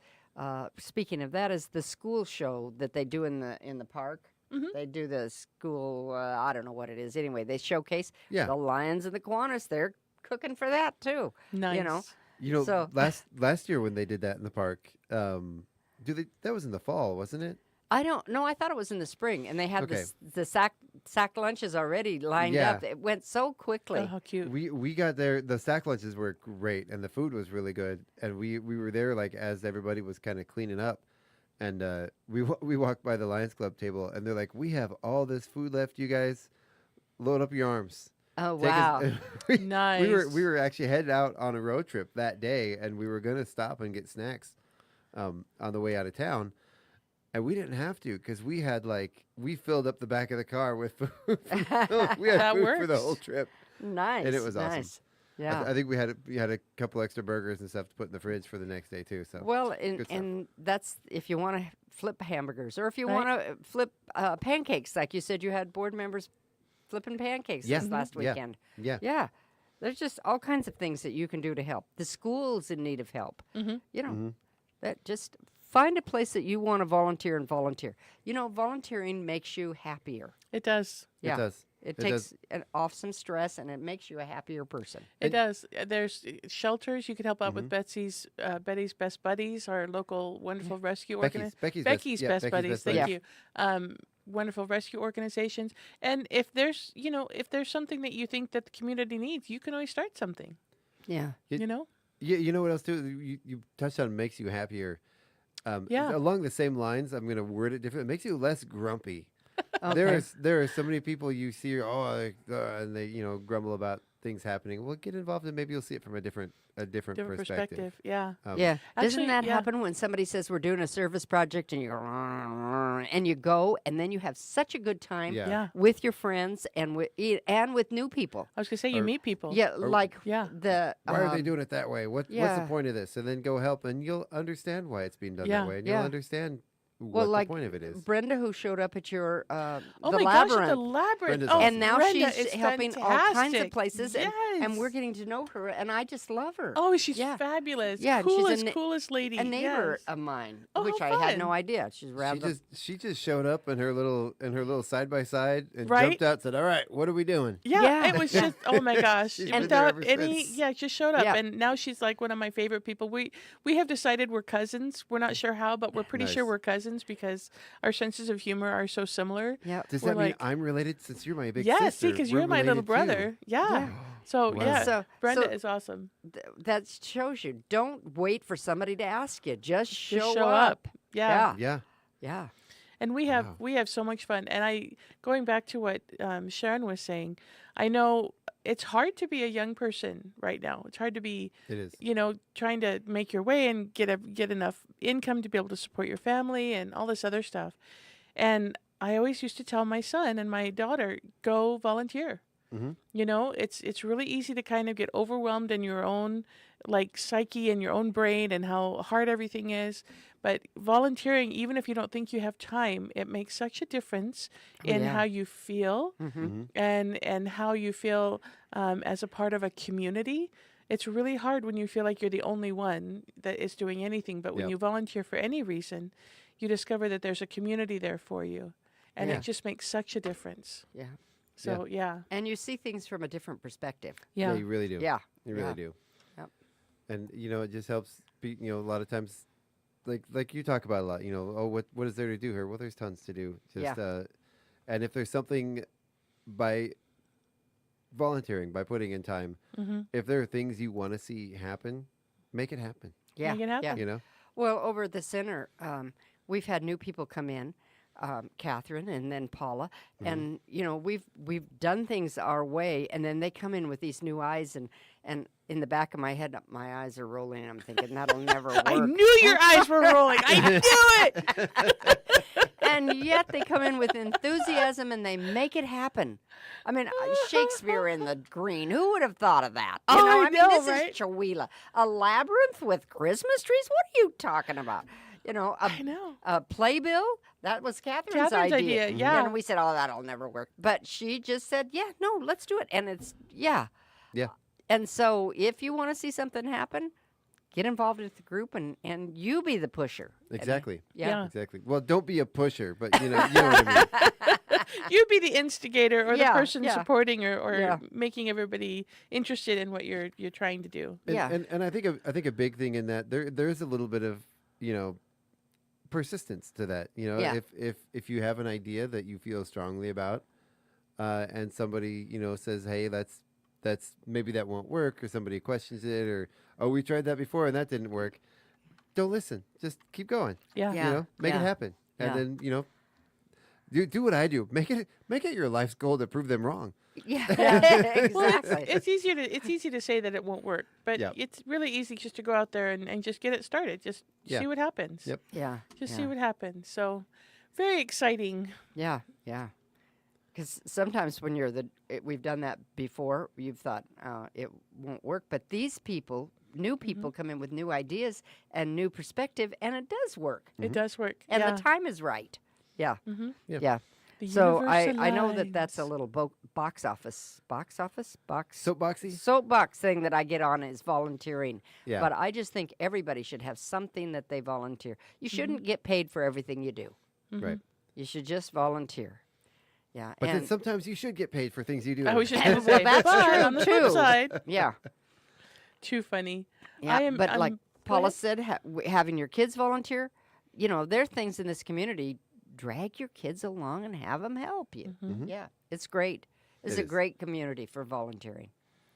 speaking of that, is the school show that they do in the park. They do the school. I don't know what it is. Anyway, they showcase Yeah. the Lions and the Kiwanis. They're cooking for that too. Nice. You know. So- last year when they did that in the park, that was in the fall, wasn't it? I don't know. I thought it was in the spring, and they had Okay. the sack lunches already lined Yeah. up. It went so quickly. Oh, how cute. We got there. The stack lunches were great, and the food was really good. And we were there like as everybody was kind of cleaning up, and we walked by the Lions Club table, and they're like, "We have all this food left. You guys, load up your arms." Oh Take us-" wow! Nice. We were actually headed out on a road trip that day, and we were gonna stop and get snacks on the way out of town. And we didn't have to because we filled up the back of the car with food. We had That food for the works. whole trip. Nice. And it was awesome. Nice. Yeah. I think we had a couple extra burgers and stuff to put in the fridge for the next day too. So Well, good stuff. and that's if you want to flip hamburgers, or if you Right. want to flip pancakes, like you said, you had board members flipping pancakes Yeah. this last Yeah. weekend. Yeah. Yeah. There's just all kinds of things that you can do to help. The school's in need of help. You know, that just find a place that you want to volunteer and volunteer. You know, volunteering makes you happier. It does. Yeah. It does. It It takes does. off some stress, and it makes you a happier person. It does. There's shelters you could help out Mm-hmm. with. Betty's Best Buddies, our local wonderful rescue Becky's- organization. Becky's Becky's Best- Best Becky's Buddies. Best Thank Buddies. you. Wonderful rescue organizations. And if there's something that you think that the community needs, you can always start something. Yeah. You- You know. Yeah, you know what else too? You touched on makes you happier. Yeah. Along the same lines, I'm going to word it different. It makes you less grumpy. Okay. There are so many people you see, and they grumble about things happening. Well, get involved and maybe you'll see it from a different Different perspective. perspective. Yeah. Yeah. Doesn't Actually, that yeah. happen when somebody says we're doing a service project and you go, and you go, and then you have such a good time Yeah. Yeah. with your friends and with new people? I was gonna say you Or- meet people. Yeah, like Yeah. the Why are they doing it that way? What's yeah. the point of this? And then go help, and you'll understand why it's being done Yeah. that way, and Yeah. you'll understand what like the point of it is. Brenda, who showed up at your Oh the my gosh, labyrinth. at the labyrinth. Brenda's Oh, awesome. And now Brenda she's is helping all kinds of fantastic. places, and we're Yes. getting to know her, and I just love her. Oh, she's Yeah. fabulous. Yeah, and she's Coolest, coolest lady. a neighbor Yes. of mine, Oh, which how I had no fun. idea. She's rather She just showed up in her little side by side and Right? jumped out and said, "All right, what are we doing?" Yeah, it was just oh my gosh, She's been there without ever any since. yeah, just showed up, Yeah. and now she's like one of my favorite people. We have decided we're cousins. We're not sure how, but we're pretty sure Nice. we're cousins because our senses of humor are so similar. Yeah. Does We're that mean like- I'm related since you're my big Yeah, sister? see, because We're you're my little related too. brother. Yeah. So Wow. yeah, So- Brenda so- is awesome. that shows you. Don't wait for somebody to ask you. Just Just show up. Yeah. Yeah. Yeah. And we have so much fun. And going back to what Sharon was saying, I know it's hard to be a young person right now. It's hard to be, It is. trying to make your way and get enough income to be able to support your family and all this other stuff. And I always used to tell my son and my daughter, go volunteer. Mm-hmm. It's really easy to kind of get overwhelmed in your own psyche and your own brain and how hard everything is. But volunteering, even if you don't think you have time, it makes such a difference in yeah. how you feel Mm-hmm. and how you feel as a part of a community. It's really hard when you feel like you're the only one that is doing anything. But when Yep. you volunteer for any reason, you discover that there's a community there for you. And Yeah. it just makes such a difference. Yeah. So, yeah. And you see things from a different perspective. Yeah. You really do. Yeah. You really Yeah. do. Yep. And it just helps. A lot of times, like you talk about a lot. What is there to do here? Well, there's tons to do. Just and if there's something by volunteering, by putting in time, Mm-hmm. if there are things you want to see happen, make it happen. Yeah. Make it happen. Yeah. Well, over at the center, we've had new people come in, Catherine and then Paula, and we've done things our way, and then they come in with these new eyes, and in the back of my head, my eyes are rolling, and I'm thinking that'll never work. I knew your eyes were rolling. I knew it. And yet they come in with enthusiasm and they make it happen. I mean, Shakespeare in the Green. Who would have thought of that? Oh, I mean, know, this right? is Chihuahua. A labyrinth with Christmas trees? What are you talking about? I know. A playbill? That was Catherine's idea. yeah. And we said, oh, that'll never work. But she just said, yeah, no, let's do it. And it's, yeah. Yeah. And so if you want to see something happen, get involved with the group and you be the pusher. Exactly. Yeah. Exactly. Well, don't be a pusher, but you know what I mean. You be the instigator or the Yeah, person yeah. supporting or Yeah. making everybody interested in what you're trying to do. And I think a big thing in that there is a little bit of persistence to that. Yeah. If you have an idea that you feel strongly about, and somebody says, hey, that's maybe that won't work, or somebody questions it, or oh, we tried that before and that didn't work. Don't listen. Just keep going. Yeah. Yeah. Make it Yeah. happen, and Yeah. then do what I do. Make it your life's goal to prove them wrong. Yeah, Well, exactly. it's easy to say that it won't work, but Yeah. it's really easy just to go out there and just get it started. Just Yeah. see what happens. Yep. Yeah. Just yeah. see what happens. So, very exciting. Yeah, yeah. Because sometimes when we've done that before, you've thought it won't work. But these people, new people, come in with new ideas and new perspective, and it does work. It does work. And yeah. the time is right. Yeah, Mhm. Yeah. yeah. The So universe I know that that's a aligns. little Soapboxy. soapbox thing that I get on is volunteering. Yeah. But I just think everybody should have something that they volunteer. You shouldn't get paid for everything you do. Right. You should just volunteer. Yeah. But then and sometimes you should get paid for things you do. I was just going to well, say, that's but true on the flip too. side, Yeah. too funny. Yeah, but I'm- like go Paula ahead. said, having your kids volunteer, there are things in this community. Drag your kids along and have them help you. Yeah, it's great. It's It a is. great community for volunteering.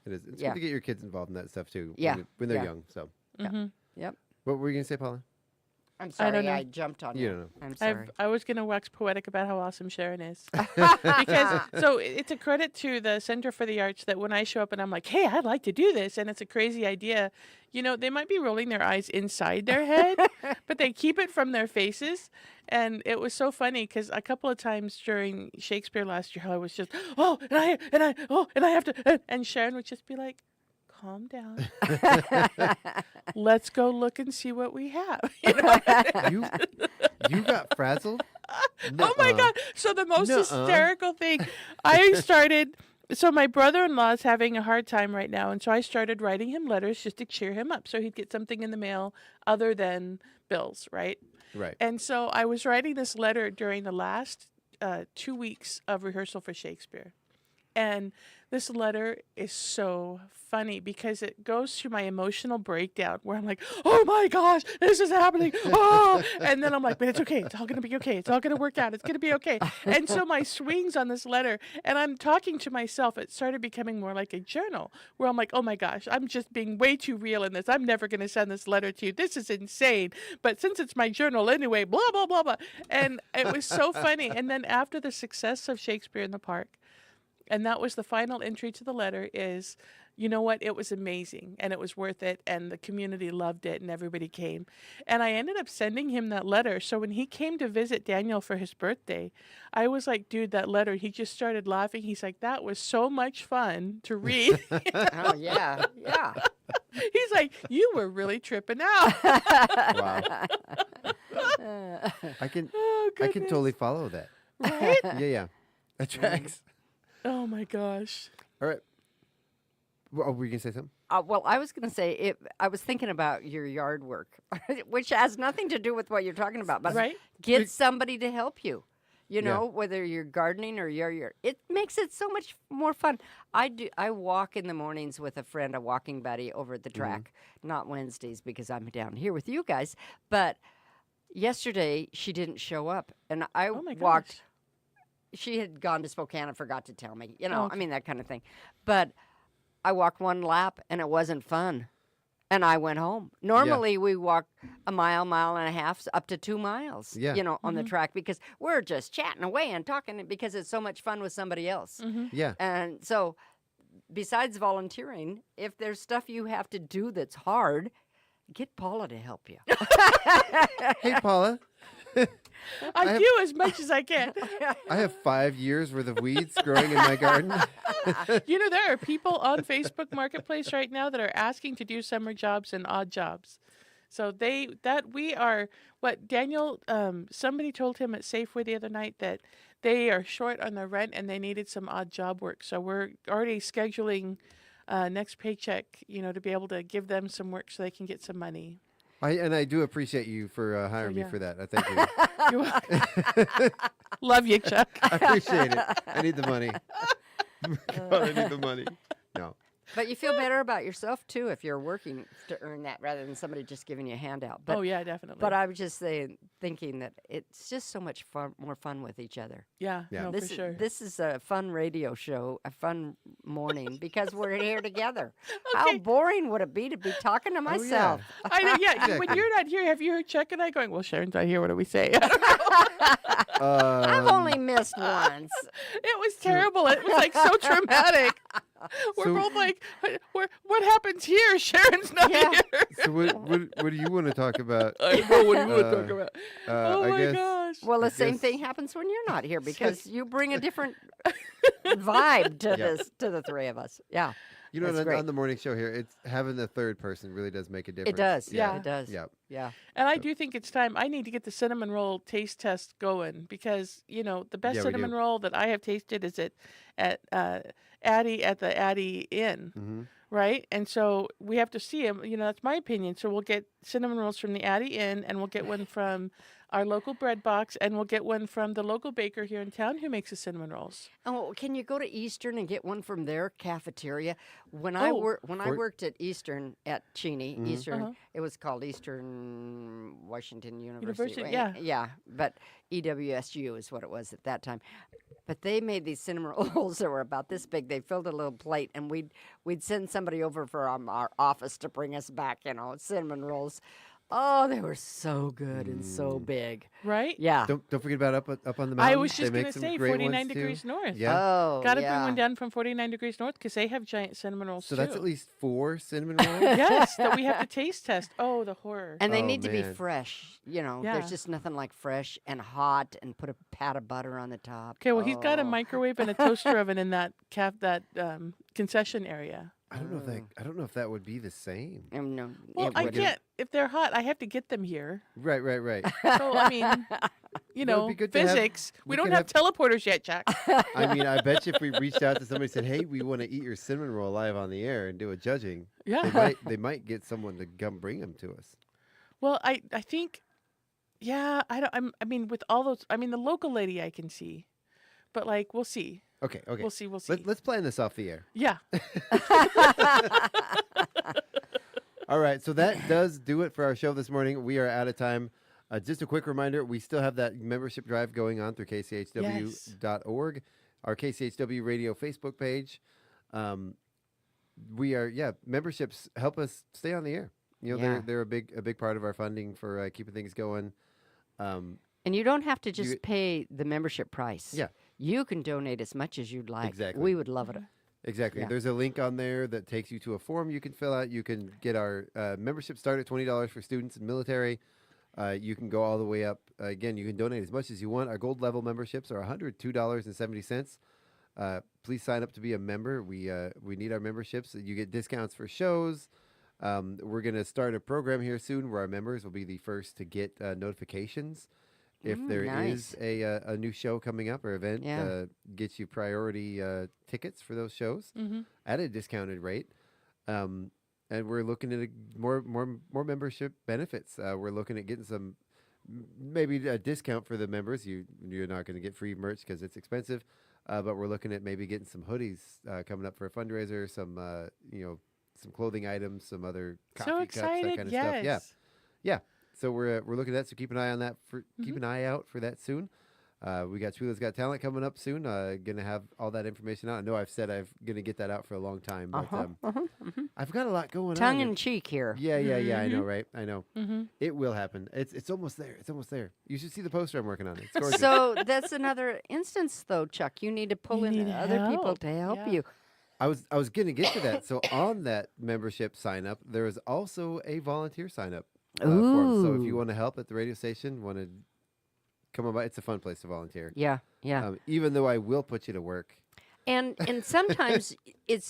It is. It's Yeah. good to get your kids involved in that stuff too. Yeah. When they're Yeah. young. So, Yep. what were you gonna say, Paula? I'm I don't sorry, know. I jumped on You you. don't know. I'm sorry. I was going to wax poetic about how awesome Sharon is. Because it's a credit to the Center for the Arts that when I show up and I'm like, hey, I'd like to do this, and it's a crazy idea, they might be rolling their eyes inside their head, but they keep it from their faces. And it was so funny because a couple of times during Shakespeare last year, I was just, and I have to, and Sharon would just be like, calm down. Let's go look and see what we have. You got frazzled? Oh my God. So the most hysterical thing, so my brother-in-law is having a hard time right now. And so I started writing him letters just to cheer him up so he'd get something in the mail other than bills, right? Right. And so I was writing this letter during the last 2 weeks of rehearsal for Shakespeare. And this letter is so funny because it goes through my emotional breakdown where I'm like, oh my gosh, this is happening. Oh! And then I'm like, but it's okay. It's all going to be okay. It's all going to work out. It's going to be okay. And so my swings on this letter, and I'm talking to myself, it started becoming more like a journal where I'm like, oh my gosh, I'm just being way too real in this. I'm never going to send this letter to you. This is insane. But since it's my journal anyway, blah, blah, blah, blah. And it was so funny. And then after the success of Shakespeare in the Park, and that was the final entry to the letter is, you know what, it was amazing and it was worth it and the community loved it and everybody came. And I ended up sending him that letter. So when he came to visit Daniel for his birthday, I was like, dude, that letter, he just started laughing. He's like, that was so much fun to read. Oh, yeah, yeah. He's like, you were really tripping out. Wow. I can totally follow that. Right? Yeah. That tracks. Oh my gosh. All right. Well, were you going to say something? Well, I was going to say, I was thinking about your yard work, which has nothing to do with what you're talking about. But get somebody to help you. You know, whether you're gardening or it makes it so much more fun. I walk in the mornings with a friend, a walking buddy over at the track. Not Wednesdays because I'm down here with you guys. But yesterday she didn't show up, and I walked. She had gone to Spokane and forgot to tell me. You know, I mean that kind of thing. But I walked one lap and it wasn't fun. And I went home. Normally we walk a mile and a half, up to 2 miles, you know, on the track because we're just chatting away and talking because it's so much fun with somebody else. Yeah. And so besides volunteering, if there's stuff you have to do that's hard, get Paula to help you. Hey, Paula. I do as much as I can. I have 5 years worth of weeds growing in my garden. You know, there are people on Facebook Marketplace right now that are asking to do summer jobs and odd jobs. So Daniel, somebody told him at Safeway the other night that they are short on their rent and they needed some odd job work. So we're already scheduling next paycheck, you know, to be able to give them some work so they can get some money. I do appreciate you for hiring me for that. I thank you. You're welcome. Love you, Chuck. I appreciate it. I need the money. God, I need the money. No. But you feel better about yourself, too, if you're working to earn that rather than somebody just giving you a handout. But, yeah, definitely. But I was just thinking that it's just so much more fun with each other. Yeah. No, for sure. This is a fun radio show, a fun morning, because we're here together. How boring would it be to be talking to myself? Oh, yeah. I know, yeah. Exactly. When you're not here, have you heard Chuck and I going, well, Sharon's not here, what do we say? I've only missed once. It was terrible. It was like so traumatic. We're both like, what happens here? Sharon's not here. So what do you want to talk about? I know, what do you want to talk about? Oh my gosh. Well, the same thing happens when you're not here because you bring a different vibe to the three of us. Yeah. You know, on the morning show here, it's having the third person really does make a difference. It does. Yeah, it does. Yeah. Yeah. And I do think it's time. I need to get the cinnamon roll taste test going because, you know, the best cinnamon roll that I have tasted is at Addie at the Addie Inn, right? And so we have to see them. You know, that's my opinion. So we'll get cinnamon rolls from the Addie Inn, and we'll get one from our local bread box, and we'll get one from the local baker here in town who makes the cinnamon rolls. Oh, can you go to Eastern and get one from their cafeteria? When I worked at Eastern at Cheney, Eastern, it was called Eastern Washington University. Yeah. Yeah, but EWSU is what it was at that time. But they made these cinnamon rolls that were about this big. They filled a little plate, and we'd send somebody over from our office to bring us back, you know, cinnamon rolls. Oh, they were so good and so big. Right? Yeah. Don't forget about up on the mountain. I was just going to say 49 degrees north. Yeah. Oh, Got to bring one down from 49 degrees north because they have giant cinnamon rolls So too. that's at least 4 cinnamon rolls? Yes, that we have to taste test. Oh, the horror. And they need to be fresh. You know, Yeah. there's just nothing like fresh and hot and put a pat of butter on the top. Okay, well, he's got a microwave and a toaster oven in that concession area. I don't know if that would be the same. No. Well, I can't. If they're hot, I have to get them here. Right. So I mean, Well, it'd be good to have- physics. we We don't could have teleporters yet, Jack. I mean, I bet you if we reached out to somebody and said, "Hey, we want to eat your cinnamon roll live on the air and do a judging," Yeah. they might get someone to come bring them to us. Well, I think, yeah. I mean, with all those, I mean, the local lady I can see, but like we'll see. Okay. We'll see. Let's plan this off the air. Yeah. All right, so that does do it for our show this morning. We are out of time. Just a quick reminder, we still have that membership drive going on through kchw.org, our KCHW radio Facebook page. Memberships help us stay on the air. You know, they're a big part of our funding for keeping things going. And you don't have to just pay the membership price. Yeah. You can donate as much as you'd like. Exactly. We would love it. Exactly. Yeah. There's a link on there that takes you to a form you can fill out. You can get our membership started at $20 for students and military. You can go all the way up. Again, you can donate as much as you want. Our gold level memberships are $102.70. Please sign up to be a member. We need our memberships. You get discounts for shows. We're going to start a program here soon where our members will be the first to get notifications if there is a new show coming up or event. Gets you priority tickets for those shows at a discounted rate. And we're looking at more membership benefits. We're looking at getting some, maybe a discount for the members. You're not going to get free merch because it's expensive, but we're looking at maybe getting some hoodies coming up for a fundraiser, some some clothing items, some other coffee cups, that kind of stuff. Yeah. So we're looking at that. So keep an eye on that. Keep an eye out for that soon. We got Chula's Got Talent coming up soon. Gonna have all that information out. I know I've said I'm gonna get that out for a long time, but I've got a lot going on. Tongue in cheek here. Yeah. I know, right? I know. It will happen. It's almost there. It's almost there. You should see the poster I'm working on. It's gorgeous. So that's another instance, though, Chuck. You need to pull in other people to help you. I was gonna get to that. So on that membership sign up, there is also a volunteer sign up form. So if you want to help at the radio station, want to come on by, it's a fun place to volunteer. Yeah. Even though I will put you to work. And sometimes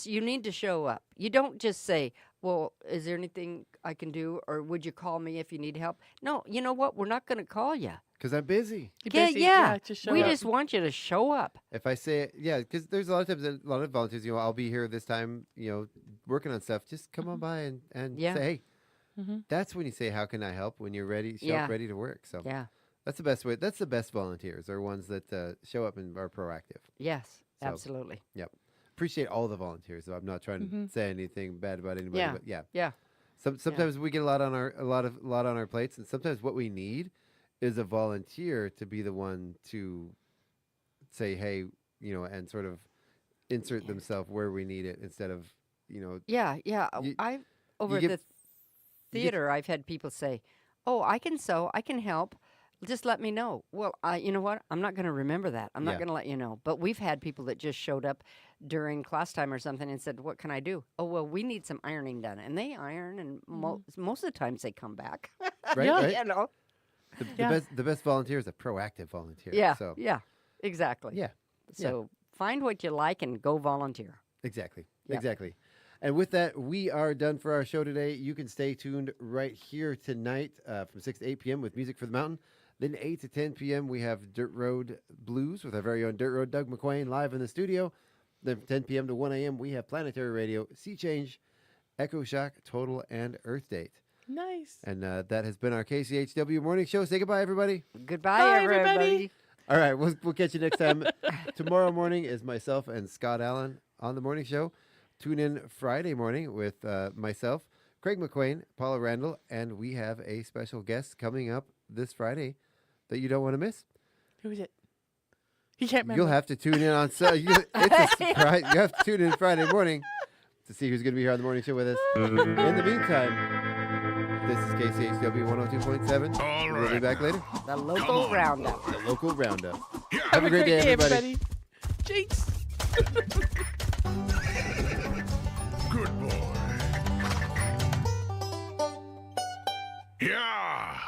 you need to show up. You don't just say, well, is there anything I can do? Or would you call me if you need help? No, you know what? We're not going to call you. Because I'm busy. Yeah. Just we just want you to show up. If I say, because there's a lot of times, a lot of volunteers, I'll be here this time, working on stuff. Just come on by and say, hey. That's when you say, how can I help? When you're ready, show up ready to work. So that's the best way. That's the best volunteers are ones that show up and are proactive. Yes, absolutely. Yep. Appreciate all the volunteers. Though I'm not trying to say anything bad about anybody. But yeah. Sometimes we get a lot on our plates, and sometimes what we need is a volunteer to be the one to say, hey, and sort of insert themselves where we need it instead of, Yeah. Over at the theater, I've had people say, oh, I can sew, I can help. Just let me know. Well, you know what? I'm not going to remember that. I'm not going to let you know. But we've had people that just showed up during class time or something and said, what can I do? Oh, well, we need some ironing done. And they iron, and most of the times they come back. Right. The best volunteer is a proactive volunteer. Yeah, So. yeah, exactly. Yeah. So find what you like and go volunteer. Exactly. Yep. Exactly. And with that, we are done for our show today. You can stay tuned right here tonight from 6 to 8 p.m. with Music for the Mountain. Then 8 to 10 p.m., we have Dirt Road Blues with our very own Dirt Road Doug McQuain live in the studio. Then from 10 p.m. to 1 a.m., we have Planetary Radio, Sea Change, Echo Shock, Total, and Earth Date. Nice. And that has been our KCHW Morning Show. Say goodbye, everybody. Goodbye, everybody. All right, we'll catch you next time. Tomorrow morning is myself and Scott Allen on the morning show. Tune in Friday morning with myself, Craig McQuain, Paula Randall, and we have a special guest coming up this Friday that you don't want to miss. Who is it? He can't remember. You'll have to tune in on it's a surprise. You have to tune in Friday morning to see who's going to be here on the morning show with us. In the meantime, this is KCHW 102.7. All right. We'll be back later. The local roundup. The local roundup. Yeah. Have a great day, everybody. Jinx. Good boy. Yeah.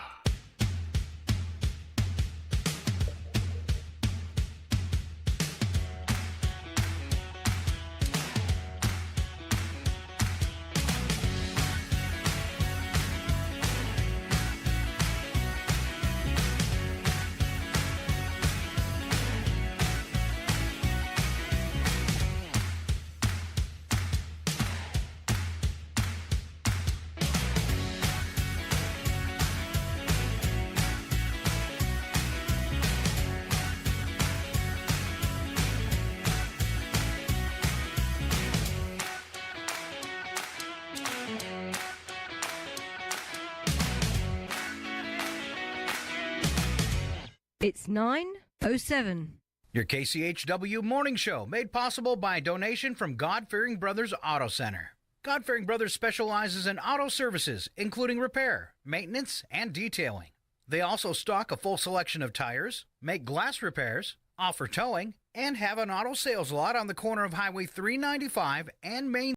It's 9:07. Your KCHW morning show made possible by a donation from God-Fearing Brothers Auto Center. God-Fearing Brothers specializes in auto services, including repair, maintenance, and detailing. They also stock a full selection of tires, make glass repairs, offer towing, and have an auto sales lot on the corner of Highway 395 and Main